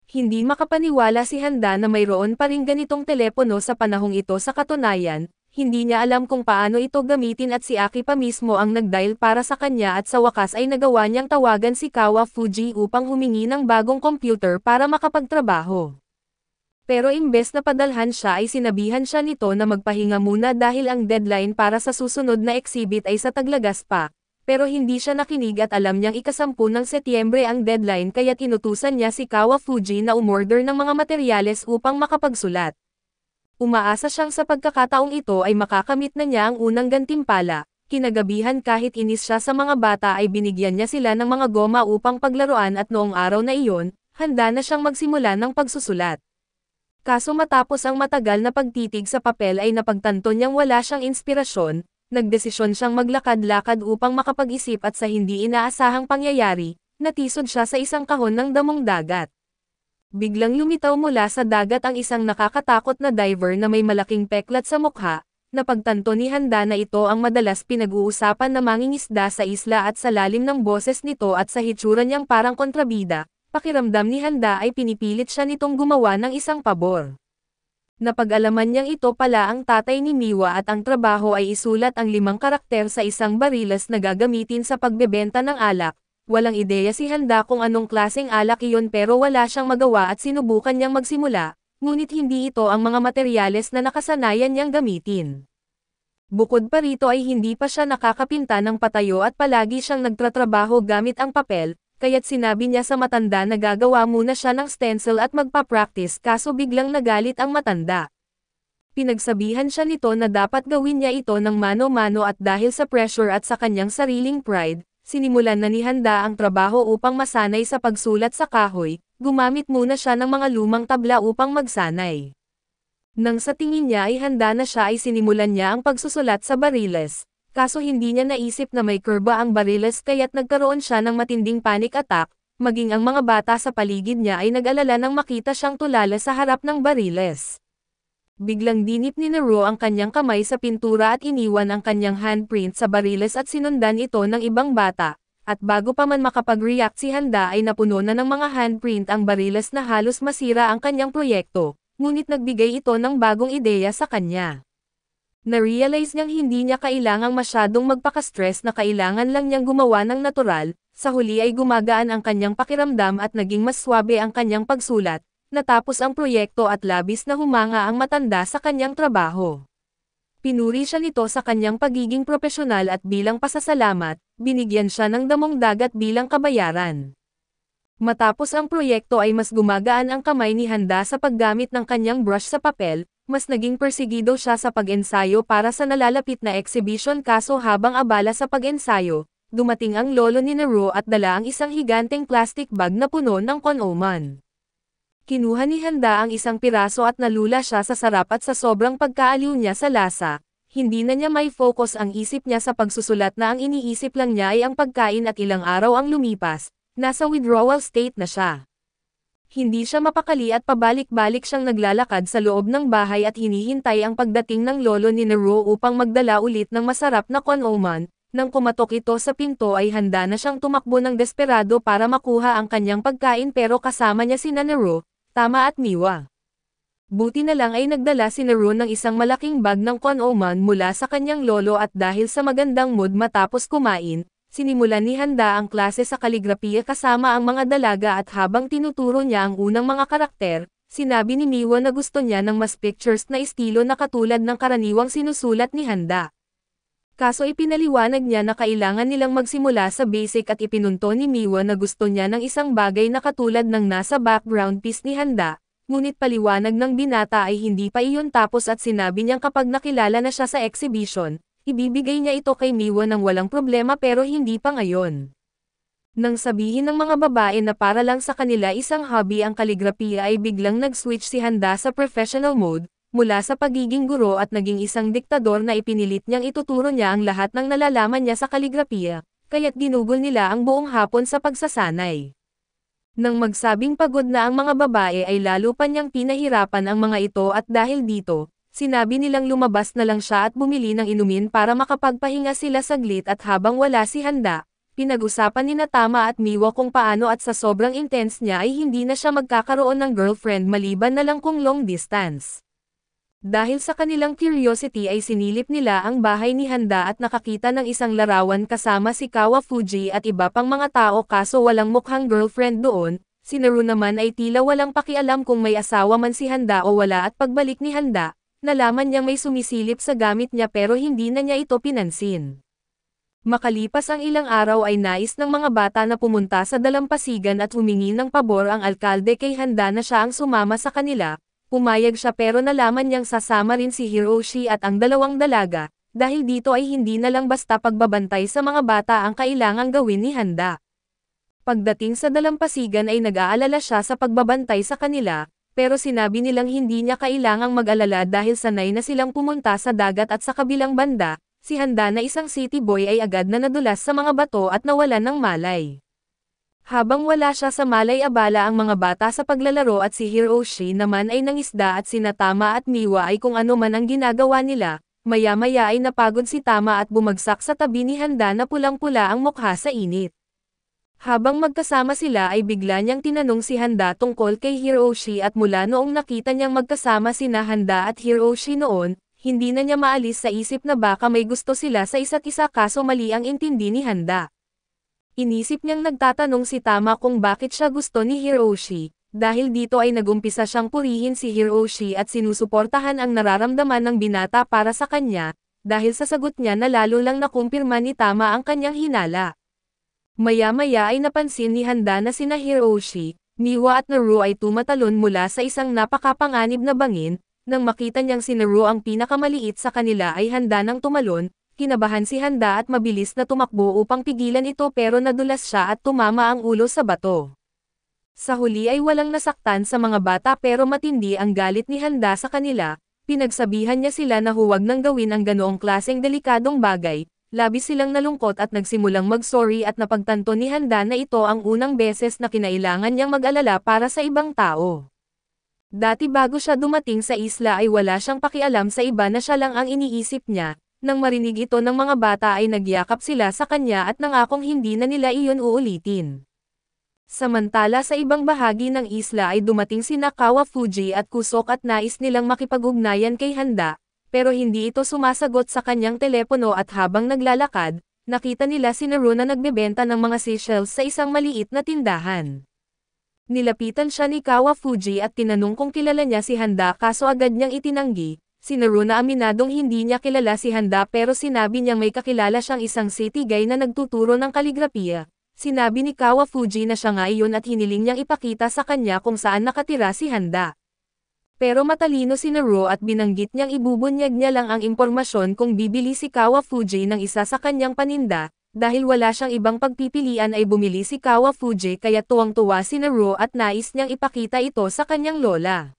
Hindi makapaniwala si Handa na mayroon pa ring ganitong telepono sa panahong ito sa katunayan. Hindi niya alam kung paano ito gamitin at si Aki pa mismo ang nagdial para sa kanya at sa wakas ay nagawa niyang tawagan si Kawafuji upang humingi ng bagong computer para makapagtrabaho. Pero imbes na padalhan siya ay sinabihan siya nito na magpahinga muna dahil ang deadline para sa susunod na exhibit ay sa Taglagas pa. Pero hindi siya nakinig at alam niyang ika-10 ng Setyembre ang deadline kaya tinutusan niya si Kawafuji na umorder ng mga materyales upang makapagsulat. Umaasa siyang sa pagkakataong ito ay makakamit na niya ang unang gantimpala. Kinagabihan kahit inis siya sa mga bata ay binigyan niya sila ng mga goma upang paglaruan at noong araw na iyon, handa na siyang magsimula ng pagsusulat. Kaso matapos ang matagal na pagtitig sa papel ay napagtanto niyang wala siyang inspirasyon, nagdesisyon siyang maglakad-lakad upang makapag-isip at sa hindi inaasahang pangyayari, natisod siya sa isang kahon ng damong dagat. Biglang lumitaw mula sa dagat ang isang nakakatakot na diver na may malaking peklat sa mukha. Napagtanto ni Handa na ito ang madalas pinag-uusapan na mangingisda sa isla at sa lalim ng boses nito at sa hitsura niyang parang kontrabida, pakiramdam ni Handa ay pinipilit siya nitong gumawa ng isang pabor. Napag-alaman niyang ito pala ang tatay ni Miwa at ang trabaho ay isulat ang 5 karakter sa isang bariles na gagamitin sa pagbebenta ng alak. Walang ideya si Handa kung anong klaseng alak iyon pero wala siyang magawa at sinubukan niyang magsimula, ngunit hindi ito ang mga materyales na nakasanayan niyang gamitin. Bukod pa rito ay hindi pa siya nakakapinta ng patayo at palagi siyang nagtatrabaho gamit ang papel, kaya't sinabi niya sa matanda na gagawa muna siya ng stencil at magpa-practice kaso biglang nagalit ang matanda. Pinagsabihan siya nito na dapat gawin niya ito ng mano-mano at dahil sa pressure at sa kanyang sariling pride, sinimulan na ni Handa ang trabaho upang masanay sa pagsulat sa kahoy, gumamit muna siya ng mga lumang tabla upang magsanay. Nang sa tingin niya ay handa na siya ay sinimulan niya ang pagsusulat sa bariles, kaso hindi niya naisip na may kurba ang bariles kaya't nagkaroon siya ng matinding panic attack, maging ang mga bata sa paligid niya ay nag-alala nang makita siyang tulala sa harap ng bariles. Biglang dinip ni Nero ang kanyang kamay sa pintura at iniwan ang kanyang handprint sa bariles at sinundan ito ng ibang bata, at bago pa man makapag-react si Handa ay napuno na ng mga handprint ang bariles na halos masira ang kanyang proyekto, ngunit nagbigay ito ng bagong ideya sa kanya. Na-realize niyang hindi niya kailangang masyadong magpaka-stress na kailangan lang niyang gumawa ng natural, sa huli ay gumagaan ang kanyang pakiramdam at naging mas swabe ang kanyang pagsulat, natapos ang proyekto at labis na humanga ang matanda sa kanyang trabaho. Pinuri siya nito sa kanyang pagiging propesyonal at bilang pasasalamat, binigyan siya ng damong dagat bilang kabayaran. Matapos ang proyekto ay mas gumagaan ang kamay ni Handa sa paggamit ng kanyang brush sa papel, mas naging persigido siya sa pag-ensayo para sa nalalapit na exhibition kaso habang abala sa pag-ensayo, dumating ang lolo ni Naruo at dala ang isang higanteng plastic bag na puno ng konoman. Kinuha ni Handa ang isang piraso at nalula siya sa sarap at sa sobrang pagkaaliw niya sa lasa, hindi na niya may focus ang isip niya sa pagsusulat na ang iniisip lang niya ay ang pagkain at ilang araw ang lumipas, nasa withdrawal state na siya. Hindi siya mapakali at pabalik-balik siyang naglalakad sa loob ng bahay at hinihintay ang pagdating ng lolo ni Naruo upang magdala ulit ng masarap na konoman. Nang kumatok ito sa pinto ay handa na siyang tumakbo ng desperado para makuha ang kanyang pagkain pero kasama niya si Naruo, Tama at Miwa. Buti na lang ay nagdala si Naruo ng isang malaking bag ng konoman mula sa kanyang lolo at dahil sa magandang mood matapos kumain, sinimulan ni Handa ang klase sa kaligrapiya kasama ang mga dalaga at habang tinuturo niya ang unang mga karakter, sinabi ni Miwa na gusto niya ng mas pictures na estilo na katulad ng karaniwang sinusulat ni Handa. Kaso ipinaliwanag niya na kailangan nilang magsimula sa basic at ipinunto ni Miwa na gusto niya ng isang bagay na katulad ng nasa background piece ni Handa, ngunit paliwanag ng binata ay hindi pa iyon tapos at sinabi niyang kapag nakilala na siya sa exhibition, ibibigay niya ito kay Miwa ng walang problema pero hindi pa ngayon. Nang sabihin ng mga babae na para lang sa kanila isang hobby ang kaligrapiya ay biglang nag-switch si Handa sa professional mode, mula sa pagiging guro at naging isang diktador na ipinilit niyang ituturo niya ang lahat ng nalalaman niya sa kaligrapiya, kaya't ginugol nila ang buong hapon sa pagsasanay. Nang magsabing pagod na ang mga babae ay lalo pa niyang pinahirapan ang mga ito at dahil dito, sinabi nilang lumabas na lang siya at bumili ng inumin para makapagpahinga sila saglit at habang wala si Handa, pinag-usapan ni Tama at Miwa kung paano at sa sobrang intense niya ay hindi na siya magkakaroon ng girlfriend maliban na lang kung long distance. Dahil sa kanilang curiosity ay sinilip nila ang bahay ni Handa at nakakita ng isang larawan kasama si Kawafuji at iba pang mga tao kaso walang mukhang girlfriend doon, si Naruo naman ay tila walang pakialam kung may asawa man si Handa o wala at pagbalik ni Handa, nalaman niyang may sumisilip sa gamit niya pero hindi na niya ito pinansin. Makalipas ang ilang araw ay nais ng mga bata na pumunta sa dalampasigan at humingi ng pabor ang alkalde kay Handa na siya ang sumama sa kanila. Pumayag siya pero nalaman niyang sasama rin si Hiroshi at ang dalawang dalaga, dahil dito ay hindi na lang basta pagbabantay sa mga bata ang kailangang gawin ni Handa. Pagdating sa dalampasigan ay nag-aalala siya sa pagbabantay sa kanila, pero sinabi nilang hindi niya kailangang mag-alala dahil sanay na silang pumunta sa dagat at sa kabilang banda, si Handa na isang city boy ay agad na nadulas sa mga bato at nawalan ng malay. Habang wala siya sa malay-abala ang mga bata sa paglalaro at si Hiroshi naman ay nangisda at sina Tama at Miwa ay kung ano man ang ginagawa nila, maya-maya ay napagod si Tama at bumagsak sa tabi ni Handa na pulang-pula ang mukha sa init. Habang magkasama sila ay bigla niyang tinanong si Handa tungkol kay Hiroshi at mula noong nakita niyang magkasama sina Handa at Hiroshi noon, hindi na niya maalis sa isip na baka may gusto sila sa isa't isa kaso mali ang intindi ni Handa. Inisip niyang nagtatanong si Tama kung bakit siya gusto ni Hiroshi, dahil dito ay nagumpisa siyang purihin si Hiroshi at sinusuportahan ang nararamdaman ng binata para sa kanya, dahil sa sagot niya na lalo lang nakumpirma ni Tama ang kanyang hinala. Maya-maya ay napansin ni Handa na sina Hiroshi, Miwa at Naruo ay tumatalon mula sa isang napakapanganib na bangin, nang makita niyang si Naruo ang pinakamaliit sa kanila ay handa nang tumalon. Kinabahan si Handa at mabilis na tumakbo upang pigilan ito pero nadulas siya at tumama ang ulo sa bato. Sa huli ay walang nasaktan sa mga bata pero matindi ang galit ni Handa sa kanila, pinagsabihan niya sila na huwag nang gawin ang ganoong klaseng delikadong bagay, labis silang nalungkot at nagsimulang mag-sorry at napagtanto ni Handa na ito ang unang beses na kinailangan niyang mag-alala para sa ibang tao. Dati bago siya dumating sa isla ay wala siyang pakialam sa iba na siya lang ang iniisip niya. Nang marinig ito ng mga bata ay nagyakap sila sa kanya at nangakong hindi na nila iyon uulitin. Samantala sa ibang bahagi ng isla ay dumating sina Kawafuji at Kusok at nais nilang makipag-ugnayan kay Handa, pero hindi ito sumasagot sa kanyang telepono at habang naglalakad, nakita nila si Naru na nagbebenta ng mga seashells sa isang maliit na tindahan. Nilapitan siya ni Kawafuji at tinanong kung kilala niya si Handa kaso agad niyang itinanggi. Si Naru na aminadong hindi niya kilala si Handa pero sinabi niyang may kakilala siyang isang city guy na nagtuturo ng kaligrapiya. Sinabi ni Kawafuji na siya nga iyon at hiniling niyang ipakita sa kanya kung saan nakatira si Handa. Pero matalino si Naru at binanggit niyang ibubunyag niya lang ang impormasyon kung bibili si Kawafuji ng isa sa kanyang paninda. Dahil wala siyang ibang pagpipilian ay bumili si Kawafuji kaya tuwang-tuwa si Naru at nais niyang ipakita ito sa kanyang lola.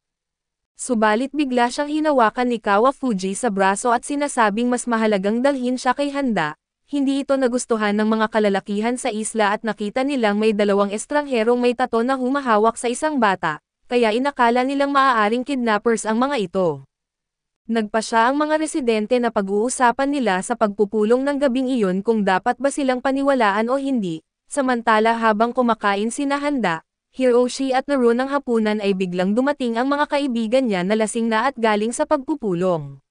Subalit bigla siyang hinawakan ni Kawafuji sa braso at sinasabing mas mahalagang dalhin siya kay Handa. Hindi ito nagustuhan ng mga kalalakihan sa isla at nakita nilang may dalawang estrangherong may tato na humahawak sa isang bata, kaya inakala nilang maaaring kidnappers ang mga ito. Nagpasya ang mga residente na pag-uusapan nila sa pagpupulong ng gabing iyon kung dapat ba silang paniwalaan o hindi, samantala habang kumakain sina Handa, Hiroshi at Naru ng hapunan ay biglang dumating ang mga kaibigan niya na lasing na at galing sa pagpupulong.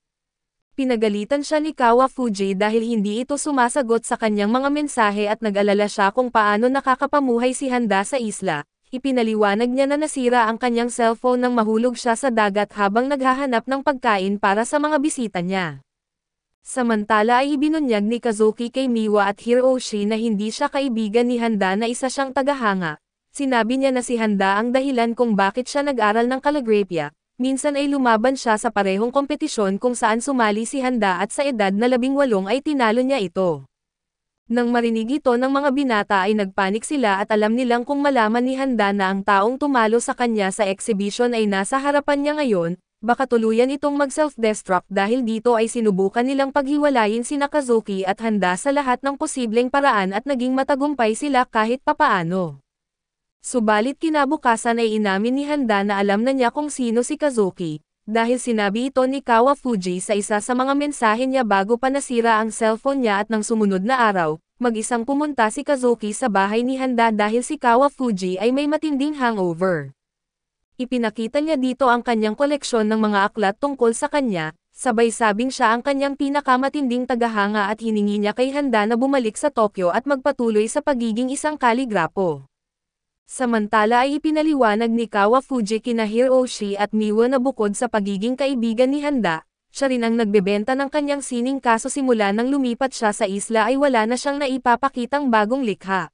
Pinagalitan siya ni Kawafuji dahil hindi ito sumasagot sa kanyang mga mensahe at nag-alala siya kung paano nakakapamuhay si Handa sa isla. Ipinaliwanag niya na nasira ang kanyang cellphone nang mahulog siya sa dagat habang naghahanap ng pagkain para sa mga bisita niya. Samantala ay ibinunyag ni Kazuki kay Miwa at Hiroshi na hindi siya kaibigan ni Handa na isa siyang tagahanga. Sinabi niya na si Handa ang dahilan kung bakit siya nag-aral ng kaligrapya. Minsan ay lumaban siya sa parehong kompetisyon kung saan sumali si Handa at sa edad na 18 ay tinalo niya ito. Nang marinig ito ng mga binata ay nagpanik sila at alam nilang kung malaman ni Handa na ang taong tumalo sa kanya sa exhibition ay nasa harapan niya ngayon, baka tuluyan itong mag-self-destruct dahil dito ay sinubukan nilang paghiwalayin sina Kazuki at Handa sa lahat ng posibleng paraan at naging matagumpay sila kahit papaano. Subalit kinabukasan ay inamin ni Handa na alam na niya kung sino si Kazuki, dahil sinabi ito ni Kawafuji sa isa sa mga mensahe niya bago pa nasira ang cellphone niya at nang sumunod na araw, mag-isang pumunta si Kazuki sa bahay ni Handa dahil si Kawafuji ay may matinding hangover. Ipinakita niya dito ang kanyang koleksyon ng mga aklat tungkol sa kanya, sabay sabing siya ang kanyang pinakamatinding tagahanga at hiningi niya kay Handa na bumalik sa Tokyo at magpatuloy sa pagiging isang kaligrapo. Samantala ay ipinaliwanag ni Kawafuji kina Hiroshi at Miwa na bukod sa pagiging kaibigan ni Handa, siya rin ang nagbebenta ng kanyang sining kaso simula nang lumipat siya sa isla ay wala na siyang naipapakitang bagong likha.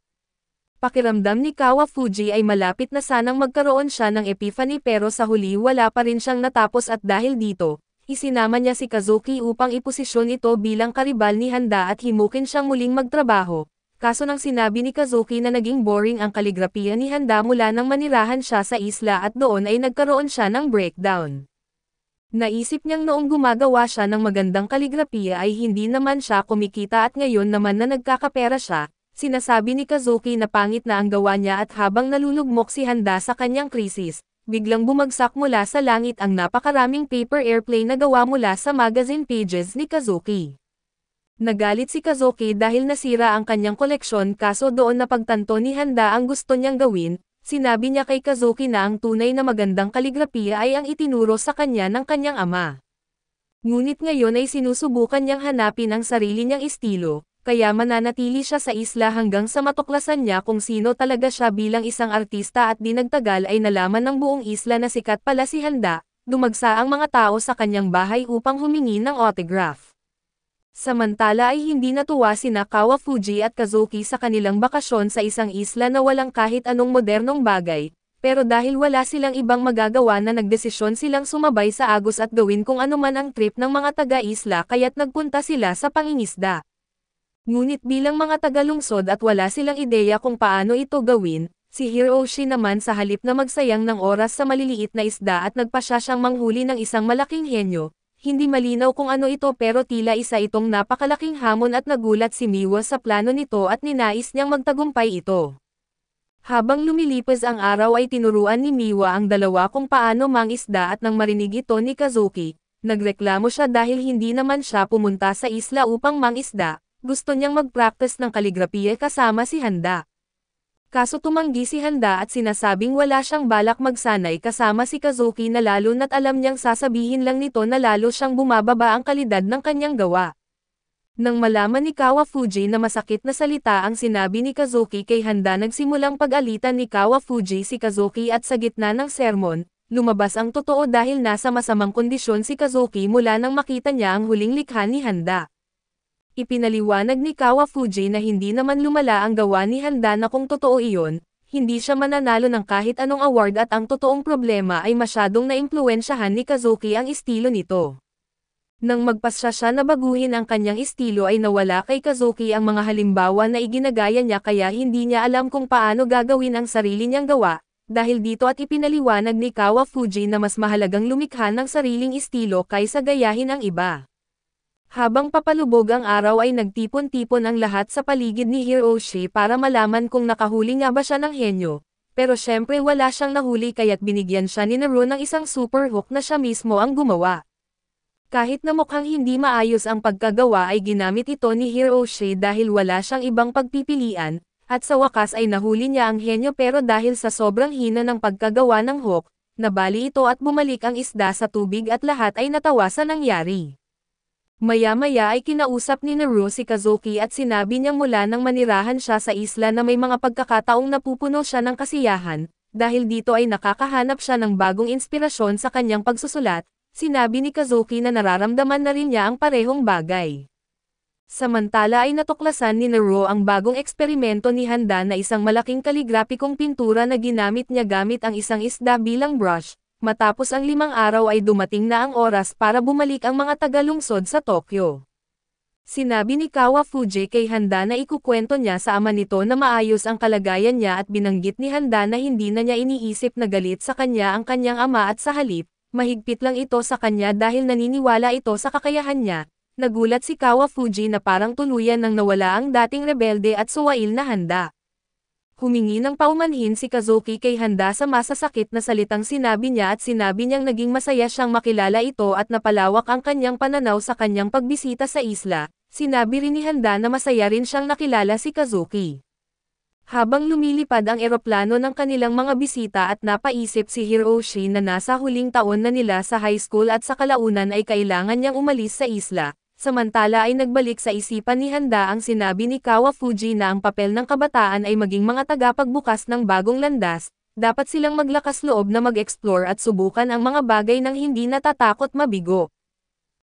Pakiramdam ni Kawafuji ay malapit na sanang magkaroon siya ng epiphany pero sa huli wala pa rin siyang natapos at dahil dito, isinama niya si Kazuki upang iposisyon ito bilang karibal ni Handa at himukin siyang muling magtrabaho. Kaso nang sinabi ni Kazuki na naging boring ang kaligrapiya ni Handa mula nang manirahan siya sa isla at doon ay nagkaroon siya ng breakdown. Naisip niyang noong gumagawa siya ng magandang kaligrapiya ay hindi naman siya kumikita at ngayon naman na nagkakapera siya, sinasabi ni Kazuki na pangit na ang gawa niya at habang nalulugmok si Handa sa kanyang krisis, biglang bumagsak mula sa langit ang napakaraming paper airplane na gawa mula sa magazine pages ni Kazuki. Nagalit si Kazuki dahil nasira ang kanyang koleksyon kaso doon napagtanto ni Handa ang gusto niyang gawin, sinabi niya kay Kazuki na ang tunay na magandang kaligrapiya ay ang itinuro sa kanya ng kanyang ama. Ngunit ngayon ay sinusubukan niyang hanapin ang sarili niyang estilo, kaya mananatili siya sa isla hanggang sa matuklasan niya kung sino talaga siya bilang isang artista at di nagtagal ay nalaman ng buong isla na sikat pala si Handa, dumagsa ang mga tao sa kanyang bahay upang humingi ng autograph. Samantala ay hindi natuwa sina Kawafuji at Kazuki sa kanilang bakasyon sa isang isla na walang kahit anong modernong bagay, pero dahil wala silang ibang magagawa na nagdesisyon silang sumabay sa agos at gawin kung ano man ang trip ng mga taga-isla kaya't nagpunta sila sa pangingisda. Ngunit bilang mga taga-lungsod at wala silang ideya kung paano ito gawin, si Hiroshi naman sa halip na magsayang ng oras sa maliliit na isda at nagpasya siyang manghuli ng isang malaking henyo. Hindi malinaw kung ano ito pero tila isa itong napakalaking hamon at nagulat si Miwa sa plano nito at ninais niyang magtagumpay ito. Habang lumilipas ang araw ay tinuruan ni Miwa ang dalawa kung paano mangisda at nang marinig ito ni Kazuki, nagreklamo siya dahil hindi naman siya pumunta sa isla upang mangisda, gusto niyang mag-practice ng kaligrapiya kasama si Handa. Kaso tumanggi si Handa at sinasabing wala siyang balak magsanay kasama si Kazuki na lalo na't alam niyang sasabihin lang nito na lalo siyang bumababa ang kalidad ng kanyang gawa. Nang malaman ni Kawafuji na masakit na salita ang sinabi ni Kazuki kay Handa, nagsimulang pag-alitan ni Kawafuji si Kazuki at sa gitna ng sermon, lumabas ang totoo dahil nasa masamang kondisyon si Kazuki mula nang makita niya ang huling likha ni Handa. Ipinaliwanag ni Kawafuji na hindi naman lumala ang gawa ni Handa na kung totoo iyon, hindi siya mananalo ng kahit anong award at ang totoong problema ay masyadong naimpluwensyahan ni Kazuki ang estilo nito. Nang magpasya siya na baguhin ang kanyang estilo ay nawala kay Kazuki ang mga halimbawa na iginagaya niya kaya hindi niya alam kung paano gagawin ang sarili niyang gawa, dahil dito at ipinaliwanag ni Kawafuji na mas mahalagang lumikha ng sariling estilo kaysa gayahin ang iba. Habang papalubog ang araw ay nagtipon-tipon ang lahat sa paligid ni Hiroshi para malaman kung nakahuli nga ba siya ng henyo, pero syempre wala siyang nahuli kaya't binigyan siya ni Naru ng isang super hook na siya mismo ang gumawa. Kahit na mukhang hindi maayos ang pagkagawa ay ginamit ito ni Hiroshi dahil wala siyang ibang pagpipilian, at sa wakas ay nahuli niya ang henyo pero dahil sa sobrang hina ng pagkagawa ng hook, nabali ito at bumalik ang isda sa tubig at lahat ay natawa sa nangyari. Maya-maya ay kinausap ni Naru si Kazuki at sinabi niyang mula nang manirahan siya sa isla na may mga pagkakataong napupuno siya ng kasiyahan, dahil dito ay nakakahanap siya ng bagong inspirasyon sa kanyang pagsusulat. Sinabi ni Kazuki na nararamdaman na rin niya ang parehong bagay. Samantala ay natuklasan ni Naru ang bagong eksperimento ni Handa na isang malaking kaligrapikong pintura na ginamit niya gamit ang isang isda bilang brush. Matapos ang 5 araw ay dumating na ang oras para bumalik ang mga tagalungsod sa Tokyo. Sinabi ni Kawafuji kay Handa na ikukwento niya sa ama nito na maayos ang kalagayan niya at binanggit ni Handa na hindi na niya iniisip na galit sa kanya ang kanyang ama at sa halip, mahigpit lang ito sa kanya dahil naniniwala ito sa kakayahan niya. Nagulat si Kawafuji na parang tuluyan nang nawala ang dating rebelde at suwail na Handa. Humingi ng paumanhin si Kazuki kay Handa sa masasakit na salitang sinabi niya at sinabi niyang naging masaya siyang makilala ito at napalawak ang kanyang pananaw sa kanyang pagbisita sa isla. Sinabi rin ni Handa na masaya rin siyang nakilala si Kazuki. Habang lumilipad ang eroplano ng kanilang mga bisita at napaisip si Hiroshi na nasa huling taon na nila sa high school at sa kalaunan ay kailangan niyang umalis sa isla, samantala ay nagbalik sa isipan ni Handa ang sinabi ni Kawafuji na ang papel ng kabataan ay maging mga tagapagbukas ng bagong landas, dapat silang maglakas loob na mag-explore at subukan ang mga bagay nang hindi natatakot mabigo.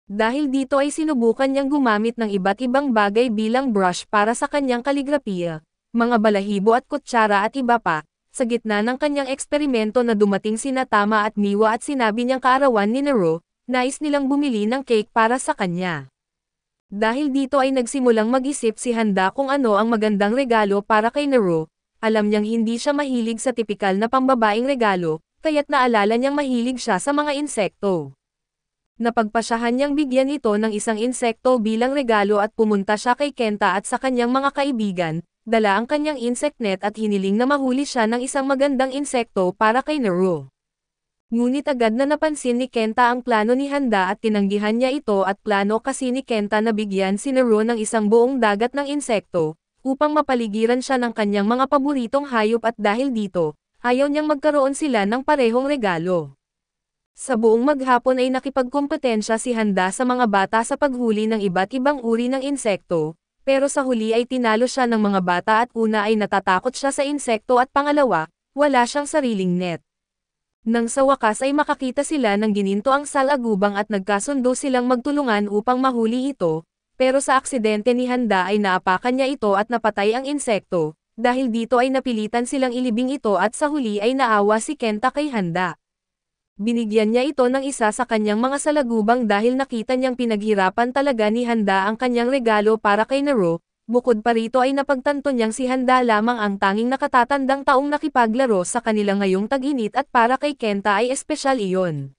Dahil dito ay sinubukan niyang gumamit ng iba't ibang bagay bilang brush para sa kanyang kaligrapiya, mga balahibo at kutsara at iba pa. Sa gitna ng kanyang eksperimento na dumating sina Tama at Miwa at sinabi niyang kaarawan ni Naru, nais nilang bumili ng cake para sa kanya. Dahil dito ay nagsimulang mag-isip si Handa kung ano ang magandang regalo para kay Naru. Alam niyang hindi siya mahilig sa tipikal na pambabaing regalo, kaya't naalala niyang mahilig siya sa mga insekto. Napagpasyahan niyang bigyan ito ng isang insekto bilang regalo at pumunta siya kay Kenta at sa kanyang mga kaibigan, dala ang kanyang insect net at hiniling na mahuli siya ng isang magandang insekto para kay Naru. Ngunit agad na napansin ni Kenta ang plano ni Handa at tinanggihan niya ito at plano kasi ni Kenta na bigyan si Naru ng isang buong dagat ng insekto, upang mapaligiran siya ng kanyang mga paboritong hayop at dahil dito, ayaw niyang magkaroon sila ng parehong regalo. Sa buong maghapon ay nakipagkompetensya si Handa sa mga bata sa paghuli ng iba't ibang uri ng insekto, pero sa huli ay tinalo siya ng mga bata at una ay natatakot siya sa insekto at pangalawa, wala siyang sariling net. Nang sa wakas ay makakita sila ng gininto ang salagubang at nagkasundo silang magtulungan upang mahuli ito, pero sa aksidente ni Handa ay naapakan niya ito at napatay ang insekto, dahil dito ay napilitan silang ilibing ito at sa huli ay naawa si Kenta kay Handa. Binigyan niya ito ng isa sa kanyang mga salagubang dahil nakita niyang pinaghirapan talaga ni Handa ang kanyang regalo para kay Naru. Bukod pa rito ay napagtanto niyang si Handa lamang ang tanging nakatatandang taong nakipaglaro sa kanila ngayong tag-init at para kay Kenta ay espesyal iyon.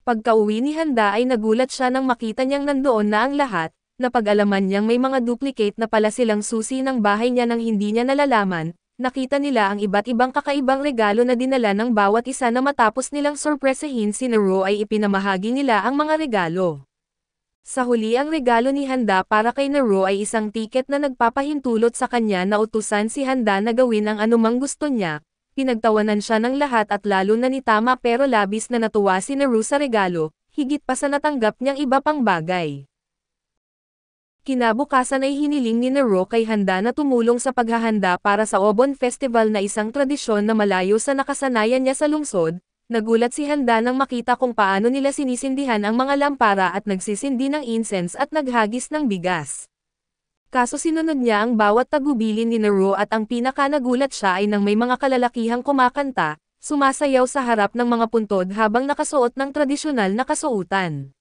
Pagka-uwi ni Handa ay nagulat siya nang makita niyang nandoon na ang lahat, napag-alaman niyang may mga duplicate na pala silang susi ng bahay niya nang hindi niya nalalaman. Nakita nila ang iba't ibang kakaibang regalo na dinala ng bawat isa na matapos nilang sorpresahin si Naru ay ipinamahagi nila ang mga regalo. Sa huli ang regalo ni Handa para kay Naru ay isang tiket na nagpapahintulot sa kanya na utusan si Handa na gawin ang anumang gusto niya. Pinagtawanan siya ng lahat at lalo na ni Tama pero labis na natuwa si Naru sa regalo, higit pa sa natanggap niyang iba pang bagay. Kinabukasan ay hiniling ni Nero kay Handa na tumulong sa paghahanda para sa Obon Festival na isang tradisyon na malayo sa nakasanayan niya sa lungsod. Nagulat si Handa nang makita kung paano nila sinisindihan ang mga lampara at nagsisindi ng incense at naghagis ng bigas. Kaso sinunod niya ang bawat tagubilin ni Nero at ang pinaka-nagulat siya ay nang may mga kalalakihang kumakanta, sumasayaw sa harap ng mga puntod habang nakasuot ng tradisyonal na kasuotan.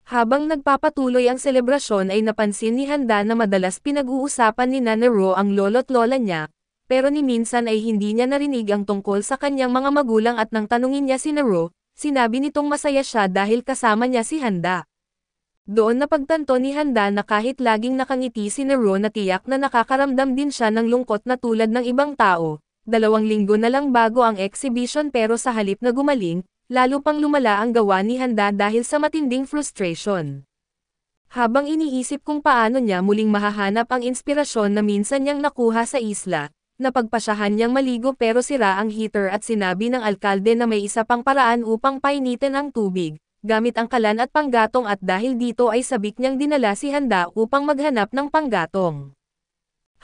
Habang nagpapatuloy ang selebrasyon ay napansin ni Handa na madalas pinag-uusapan ni Nero ang lolo't lola niya, pero ni minsan ay hindi niya narinig ang tungkol sa kanyang mga magulang at nang tanungin niya si Nero, sinabi nitong masaya siya dahil kasama niya si Handa. Doon napagtanto ni Handa na kahit laging nakangiti si Nero na tiyak na nakakaramdam din siya ng lungkot na tulad ng ibang tao. 2 linggo na lang bago ang exhibition pero sa halip na gumaling, lalo pang lumala ang gawa ni Handa dahil sa matinding frustration. Habang iniisip kung paano niya muling mahahanap ang inspirasyon na minsan niyang nakuha sa isla, napagpasyahan niyang maligo pero sira ang heater at sinabi ng alkalde na may isa pang paraan upang painitin ang tubig, gamit ang kalan at panggatong at dahil dito ay sabik niyang dinala si Handa upang maghanap ng panggatong.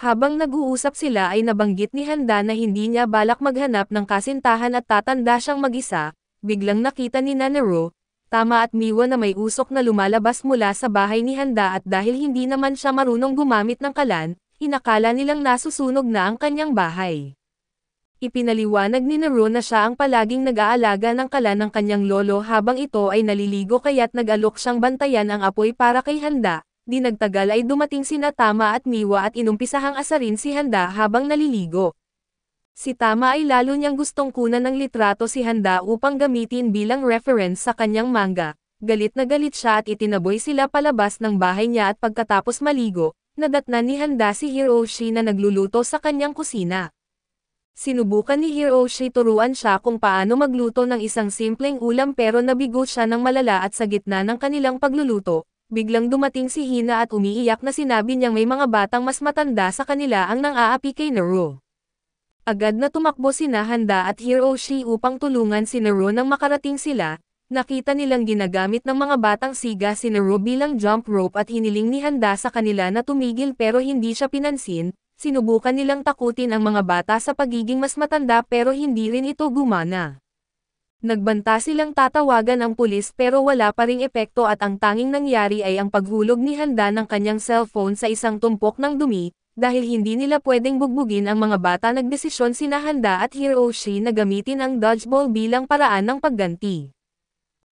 Habang nag-uusap sila ay nabanggit ni Handa na hindi niya balak maghanap ng kasintahan at tatanda siyang mag-isa. Biglang nakita ni Nero, Tama at Miwa na may usok na lumalabas mula sa bahay ni Handa at dahil hindi naman siya marunong gumamit ng kalan, inakala nilang nasusunog na ang kanyang bahay. Ipinaliwanag ni Nero na siya ang palaging nag-aalaga ng kalan ng kanyang lolo habang ito ay naliligo kaya't nag-alok siyang bantayan ang apoy para kay Handa. Di nagtagal ay dumating sina Tama at Miwa at inumpisahang asarin si Handa habang naliligo. Si Tama ay lalo niyang gustong kunan ng litrato si Handa upang gamitin bilang reference sa kanyang manga. Galit na galit siya at itinaboy sila palabas ng bahay niya at pagkatapos maligo, nadatnan ni Handa si Hiroshi na nagluluto sa kanyang kusina. Sinubukan ni Hiroshi turuan siya kung paano magluto ng isang simpleng ulam pero nabigo siya ng malala at sa gitna ng kanilang pagluluto, biglang dumating si Hina at umiiyak na sinabi niyang may mga batang mas matanda sa kanila ang nang-aapi kay Nero. Agad na tumakbo sina Handa at Hiroshi upang tulungan si Nero nang makarating sila, nakita nilang ginagamit ng mga batang siga si Nero bilang jump rope at hiniling ni Handa sa kanila na tumigil pero hindi siya pinansin, sinubukan nilang takutin ang mga bata sa pagiging mas matanda pero hindi rin ito gumana. Nagbanta silang tatawagan ang pulis pero wala pa ring epekto at ang tanging nangyari ay ang paghulog ni Handa ng kanyang cellphone sa isang tumpok ng dumi. Dahil hindi nila pwedeng bugbugin ang mga bata nagdesisyon sina Handa at Hiroshi na gamitin ang dodgeball bilang paraan ng pagganti.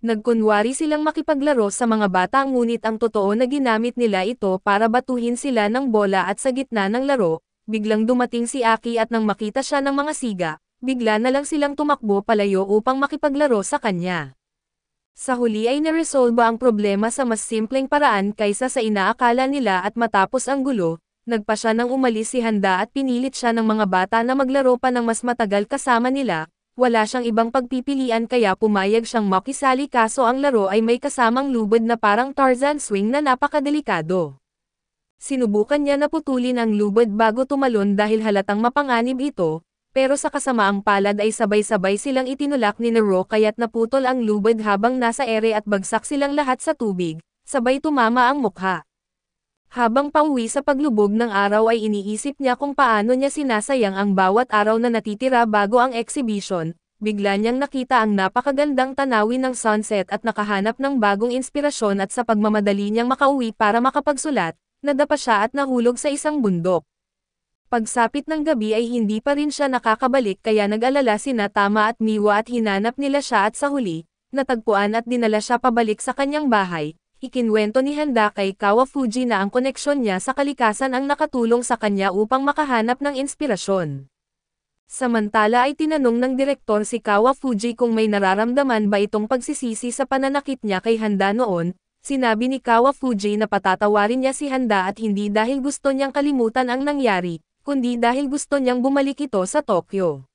Nagkunwari silang makipaglaro sa mga bata ngunit ang totoo na ginamit nila ito para batuhin sila ng bola at sa gitna ng laro, biglang dumating si Aki at nang makita siya ng mga siga, bigla na lang silang tumakbo palayo upang makipaglaro sa kanya. Sa huli ay naresolba ang problema sa mas simpleng paraan kaysa sa inaakala nila at matapos ang gulo, nagpa siya nang umalis si Handa at pinilit siya ng mga bata na maglaro pa ng mas matagal kasama nila, wala siyang ibang pagpipilian kaya pumayag siyang makisali kaso ang laro ay may kasamang lubid na parang Tarzan swing na napakadelikado. Sinubukan niya na putulin ang lubid bago tumalon dahil halatang mapanganib ito, pero sa kasamaang palad ay sabay-sabay silang itinulak ni Nero kaya't naputol ang lubid habang nasa ere at bagsak silang lahat sa tubig, sabay tumama ang mukha. Habang pauwi sa paglubog ng araw ay iniisip niya kung paano niya sinasayang ang bawat araw na natitira bago ang exhibition, bigla niyang nakita ang napakagandang tanawin ng sunset at nakahanap ng bagong inspirasyon at sa pagmamadali niyang makauwi para makapagsulat, nadapa siya at nahulog sa isang bundok. Pagsapit ng gabi ay hindi pa rin siya nakakabalik kaya nag-alala sina Tama at Miwa at hinanap nila siya at sa huli, natagpuan at dinala siya pabalik sa kanyang bahay. Ikinwento ni Handa kay Kawafuji na ang koneksyon niya sa kalikasan ang nakatulong sa kanya upang makahanap ng inspirasyon. Samantala ay tinanong ng direktor si Kawafuji kung may nararamdaman ba itong pagsisisi sa pananakit niya kay Handa noon. Sinabi ni Kawafuji na patatawarin niya si Handa at hindi dahil gusto niyang kalimutan ang nangyari, kundi dahil gusto niyang bumalik ito sa Tokyo.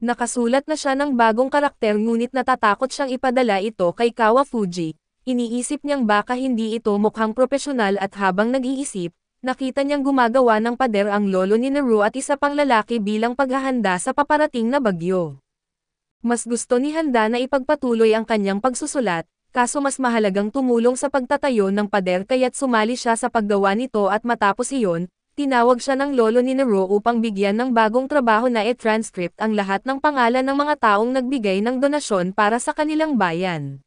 Nakasulat na siya ng bagong karakter ngunit natatakot siyang ipadala ito kay Kawafuji. Iniisip niyang baka hindi ito mukhang propesyonal at habang nag-iisip, nakita niyang gumagawa ng pader ang lolo ni Nero at isa pang lalaki bilang paghahanda sa paparating na bagyo. Mas gusto ni Handa na ipagpatuloy ang kanyang pagsusulat, kaso mas mahalagang tumulong sa pagtatayo ng pader kaya't sumali siya sa paggawa nito at matapos iyon, tinawag siya ng lolo ni Nero upang bigyan ng bagong trabaho na i-transcript ang lahat ng pangalan ng mga taong nagbigay ng donasyon para sa kanilang bayan.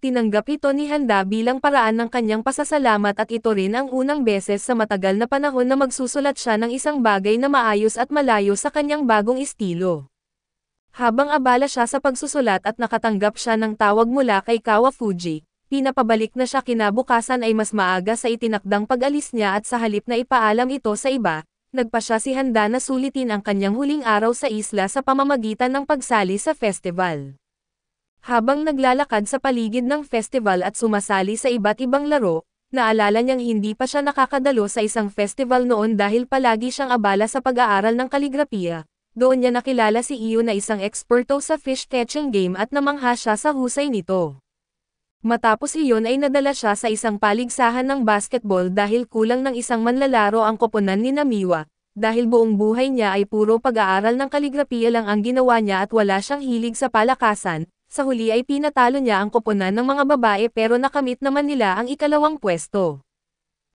Tinanggap ito ni Handa bilang paraan ng kanyang pasasalamat at ito rin ang unang beses sa matagal na panahon na magsusulat siya ng isang bagay na maayos at malayo sa kanyang bagong estilo. Habang abala siya sa pagsusulat at nakatanggap siya ng tawag mula kay Kawafuji, pinapabalik na siya kinabukasan ay mas maaga sa itinakdang pag-alis niya at sa halip na ipaalam ito sa iba, nagpa siya si Handa na sulitin ang kanyang huling araw sa isla sa pamamagitan ng pagsali sa festival. Habang naglalakad sa paligid ng festival at sumasali sa iba't ibang laro, naalala niyang hindi pa siya nakakadalo sa isang festival noon dahil palagi siyang abala sa pag-aaral ng kaligrapiya. Doon niya nakilala si Iyo na isang eksperto sa fish catching game at namangha siya sa husay nito. Matapos iyon ay nadala siya sa isang paligsahan ng basketball dahil kulang ng isang manlalaro ang koponan ni Namiwa. Dahil buong buhay niya ay puro pag-aaral ng kaligrapiya lang ang ginawa niya at wala siyang hilig sa palakasan, sa huli ay pinatalo niya ang koponan ng mga babae pero nakamit naman nila ang ikalawang pwesto.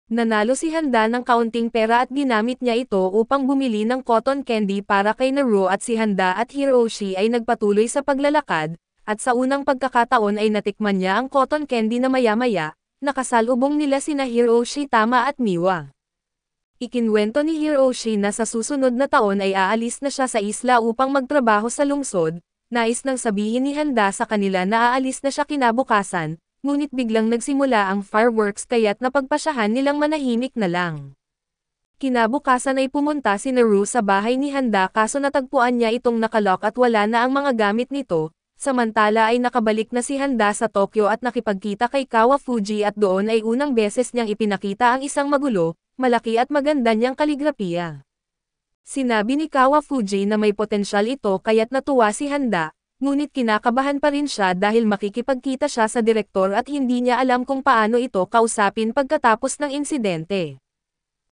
Nanalo si Handa ng kaunting pera at ginamit niya ito upang bumili ng cotton candy para kay Nero at si Handa at Hiroshi ay nagpatuloy sa paglalakad, at sa unang pagkakataon ay natikman niya ang cotton candy na maya-maya, nakasalubong nila sina Hiroshi Tama at Miwa. Ikinwento ni Hiroshi na sa susunod na taon ay aalis na siya sa isla upang magtrabaho sa lungsod. Nais nang sabihin ni Handa sa kanila na aalis na siya kinabukasan, ngunit biglang nagsimula ang fireworks kaya't napagpasyahan nilang manahimik na lang. Kinabukasan ay pumunta si Naru sa bahay ni Handa kaso natagpuan niya itong nakalock at wala na ang mga gamit nito, samantala ay nakabalik na si Handa sa Tokyo at nakipagkita kay Kawafuji at doon ay unang beses niyang ipinakita ang isang magulo, malaki at maganda niyang kaligrapiya. Sinabi ni Kawafuji na may potensyal ito kaya't natuwa si Handa, ngunit kinakabahan pa rin siya dahil makikipagkita siya sa direktor at hindi niya alam kung paano ito kausapin pagkatapos ng insidente.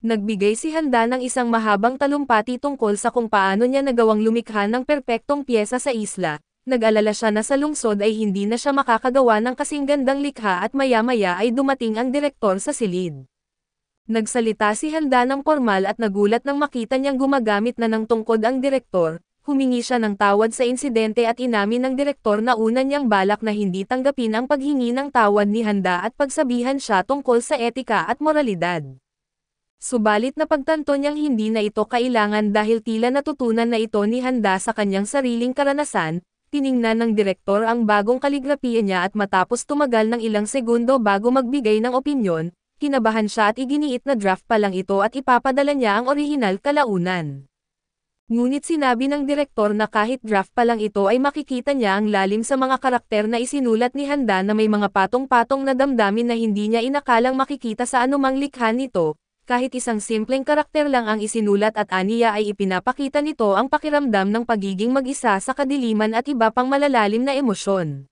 Nagbigay si Handa ng isang mahabang talumpati tungkol sa kung paano niya nagawang lumikha ng perpektong piyesa sa isla, nag-alala siya na sa lungsod ay hindi na siya makakagawa ng kasing gandang likha at maya-maya ay dumating ang direktor sa silid. Nagsalita si Handa ng formal at nagulat nang makita niyang gumagamit na ng tungkod ang direktor, humingi siya ng tawad sa insidente at inamin ng direktor na una niyang balak na hindi tanggapin ang paghingi ng tawad ni Handa at pagsabihan siya tungkol sa etika at moralidad. Subalit napagtanto niyang hindi na ito kailangan dahil tila natutunan na ito ni Handa sa kanyang sariling karanasan, tiningnan ng direktor ang bagong kaligrapiya niya at matapos tumagal ng ilang segundo bago magbigay ng opinyon, kinabahan siya at iginiit na draft pa lang ito at ipapadala niya ang orihinal kalaunan. Ngunit sinabi ng direktor na kahit draft pa lang ito ay makikita niya ang lalim sa mga karakter na isinulat ni Handa na may mga patong-patong na damdamin na hindi niya inakalang makikita sa anumang likha nito, kahit isang simpleng karakter lang ang isinulat at aniya ay ipinapakita nito ang pakiramdam ng pagiging mag-isa sa kadiliman at iba pang malalalim na emosyon.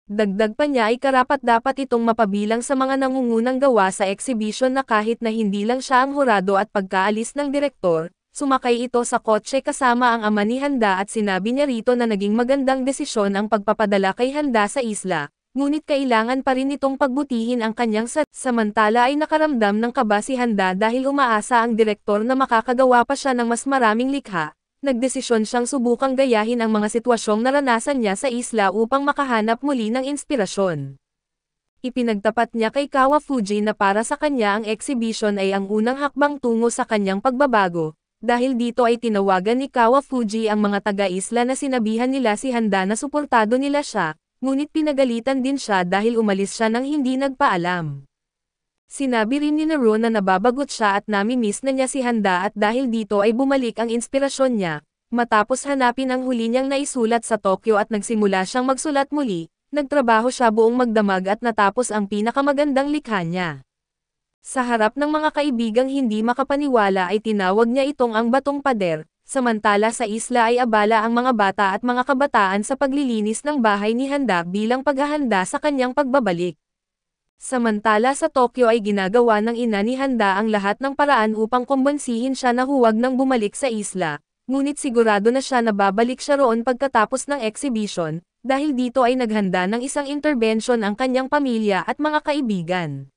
Dagdag pa niya ay karapat-dapat itong mapabilang sa mga nangungunang gawa sa exhibition na kahit na hindi lang siya ang hurado at pagkaalis ng direktor, sumakay ito sa kotse kasama ang ama ni Handa at sinabi niya rito na naging magandang desisyon ang pagpapadala kay Handa sa isla, ngunit kailangan pa rin itong pagbutihin ang kanyang samantala ay nakaramdam ng kaba si Handa dahil umaasa ang direktor na makakagawa pa siya ng mas maraming likha. Nagdesisyon siyang subukang gayahin ang mga sitwasyong naranasan niya sa isla upang makahanap muli ng inspirasyon. Ipinagtapat niya kay Kawafuji na para sa kanya ang exhibition ay ang unang hakbang tungo sa kanyang pagbabago, dahil dito ay tinawagan ni Kawafuji ang mga taga-isla na sinabihan nila si Handa na suportado nila siya, ngunit pinagalitan din siya dahil umalis siya nang hindi nagpaalam. Sinabi rin ni Nero na nababagot siya at nami-miss na niya si Handa at dahil dito ay bumalik ang inspirasyon niya. Matapos hanapin ang huli niyang naisulat sa Tokyo at nagsimula siyang magsulat muli, nagtrabaho siya buong magdamag at natapos ang pinakamagandang likha niya. Sa harap ng mga kaibigang hindi makapaniwala ay tinawag niya itong ang batong pader, samantala sa isla ay abala ang mga bata at mga kabataan sa paglilinis ng bahay ni Handa bilang paghahanda sa kanyang pagbabalik. Samantala sa Tokyo ay ginagawa ng ina ni Handa ang lahat ng paraan upang kumbansihin siya na huwag nang bumalik sa isla, ngunit sigurado na siya na babalik siya roon pagkatapos ng exhibition, dahil dito ay naghanda ng isang intervention ang kanyang pamilya at mga kaibigan.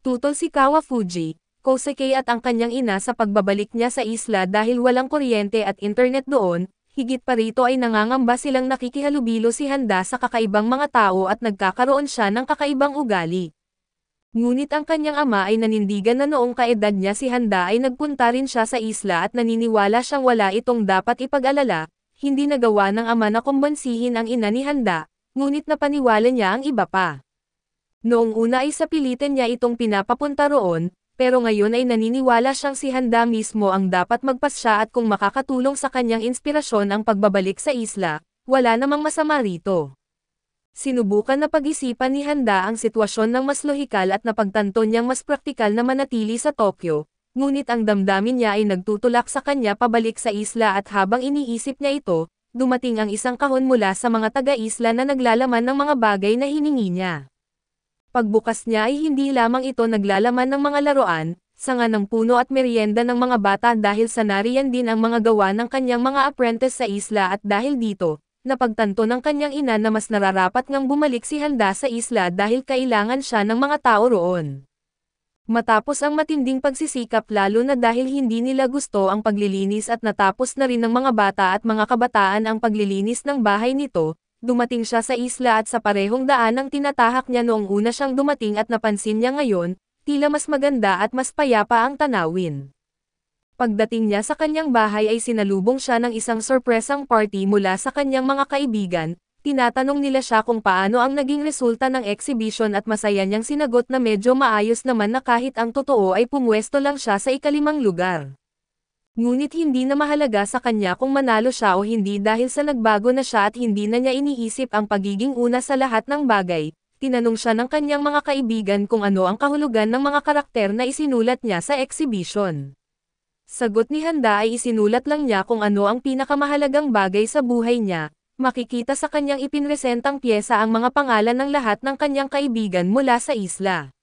Tutol si Kawafuji, Kosuke at ang kanyang ina sa pagbabalik niya sa isla dahil walang kuryente at internet doon, higit pa rito ay nangangamba silang nakikihalubilo si Handa sa kakaibang mga tao at nagkakaroon siya ng kakaibang ugali. Ngunit ang kanyang ama ay nanindigan na noong kaedad niya si Handa ay nagpunta rin siya sa isla at naniniwala siyang wala itong dapat ipag-alala, hindi nagawa ng ama na kumbansihin ang ina ni Handa, ngunit napaniwala niya ang iba pa. Noong una ay sa pilitin niya itong pinapapunta roon, pero ngayon ay naniniwala siyang si Handa mismo ang dapat magpasya at kung makakatulong sa kanyang inspirasyon ang pagbabalik sa isla, wala namang masama rito. Sinubukan na pag-isipan ni Handa ang sitwasyon ng mas lohikal at napagtanto niyang mas praktikal na manatili sa Tokyo, ngunit ang damdamin niya ay nagtutulak sa kanya pabalik sa isla at habang iniisip niya ito, dumating ang isang kahon mula sa mga taga-isla na naglalaman ng mga bagay na hiningi niya. Pagbukas niya ay hindi lamang ito naglalaman ng mga laruan, sanga ng puno at merienda ng mga bata dahil sa nariyan din ang mga gawa ng kanyang mga apprentice sa isla at dahil dito, napagtanto ng kanyang ina na mas nararapat ngang bumalik si Handa sa isla dahil kailangan siya ng mga tao roon. Matapos ang matinding pagsisikap lalo na dahil hindi nila gusto ang paglilinis at natapos na rin ng mga bata at mga kabataan ang paglilinis ng bahay nito, dumating siya sa isla at sa parehong daan ang tinatahak niya noong una siyang dumating at napansin niya ngayon, tila mas maganda at mas payapa ang tanawin. Pagdating niya sa kanyang bahay ay sinalubong siya ng isang sorpresang party mula sa kanyang mga kaibigan, tinatanong nila siya kung paano ang naging resulta ng exhibition at masaya niyang sinagot na medyo maayos naman na kahit ang totoo ay pumwesto lang siya sa ika-5 lugar. Ngunit hindi na mahalaga sa kanya kung manalo siya o hindi dahil sa nagbago na siya at hindi na niya iniisip ang pagiging una sa lahat ng bagay, tinanong siya ng kanyang mga kaibigan kung ano ang kahulugan ng mga karakter na isinulat niya sa exhibition. Sagot ni Handa ay isinulat lang niya kung ano ang pinakamahalagang bagay sa buhay niya, makikita sa kanyang ipinresentang pyesa ang mga pangalan ng lahat ng kanyang kaibigan mula sa isla.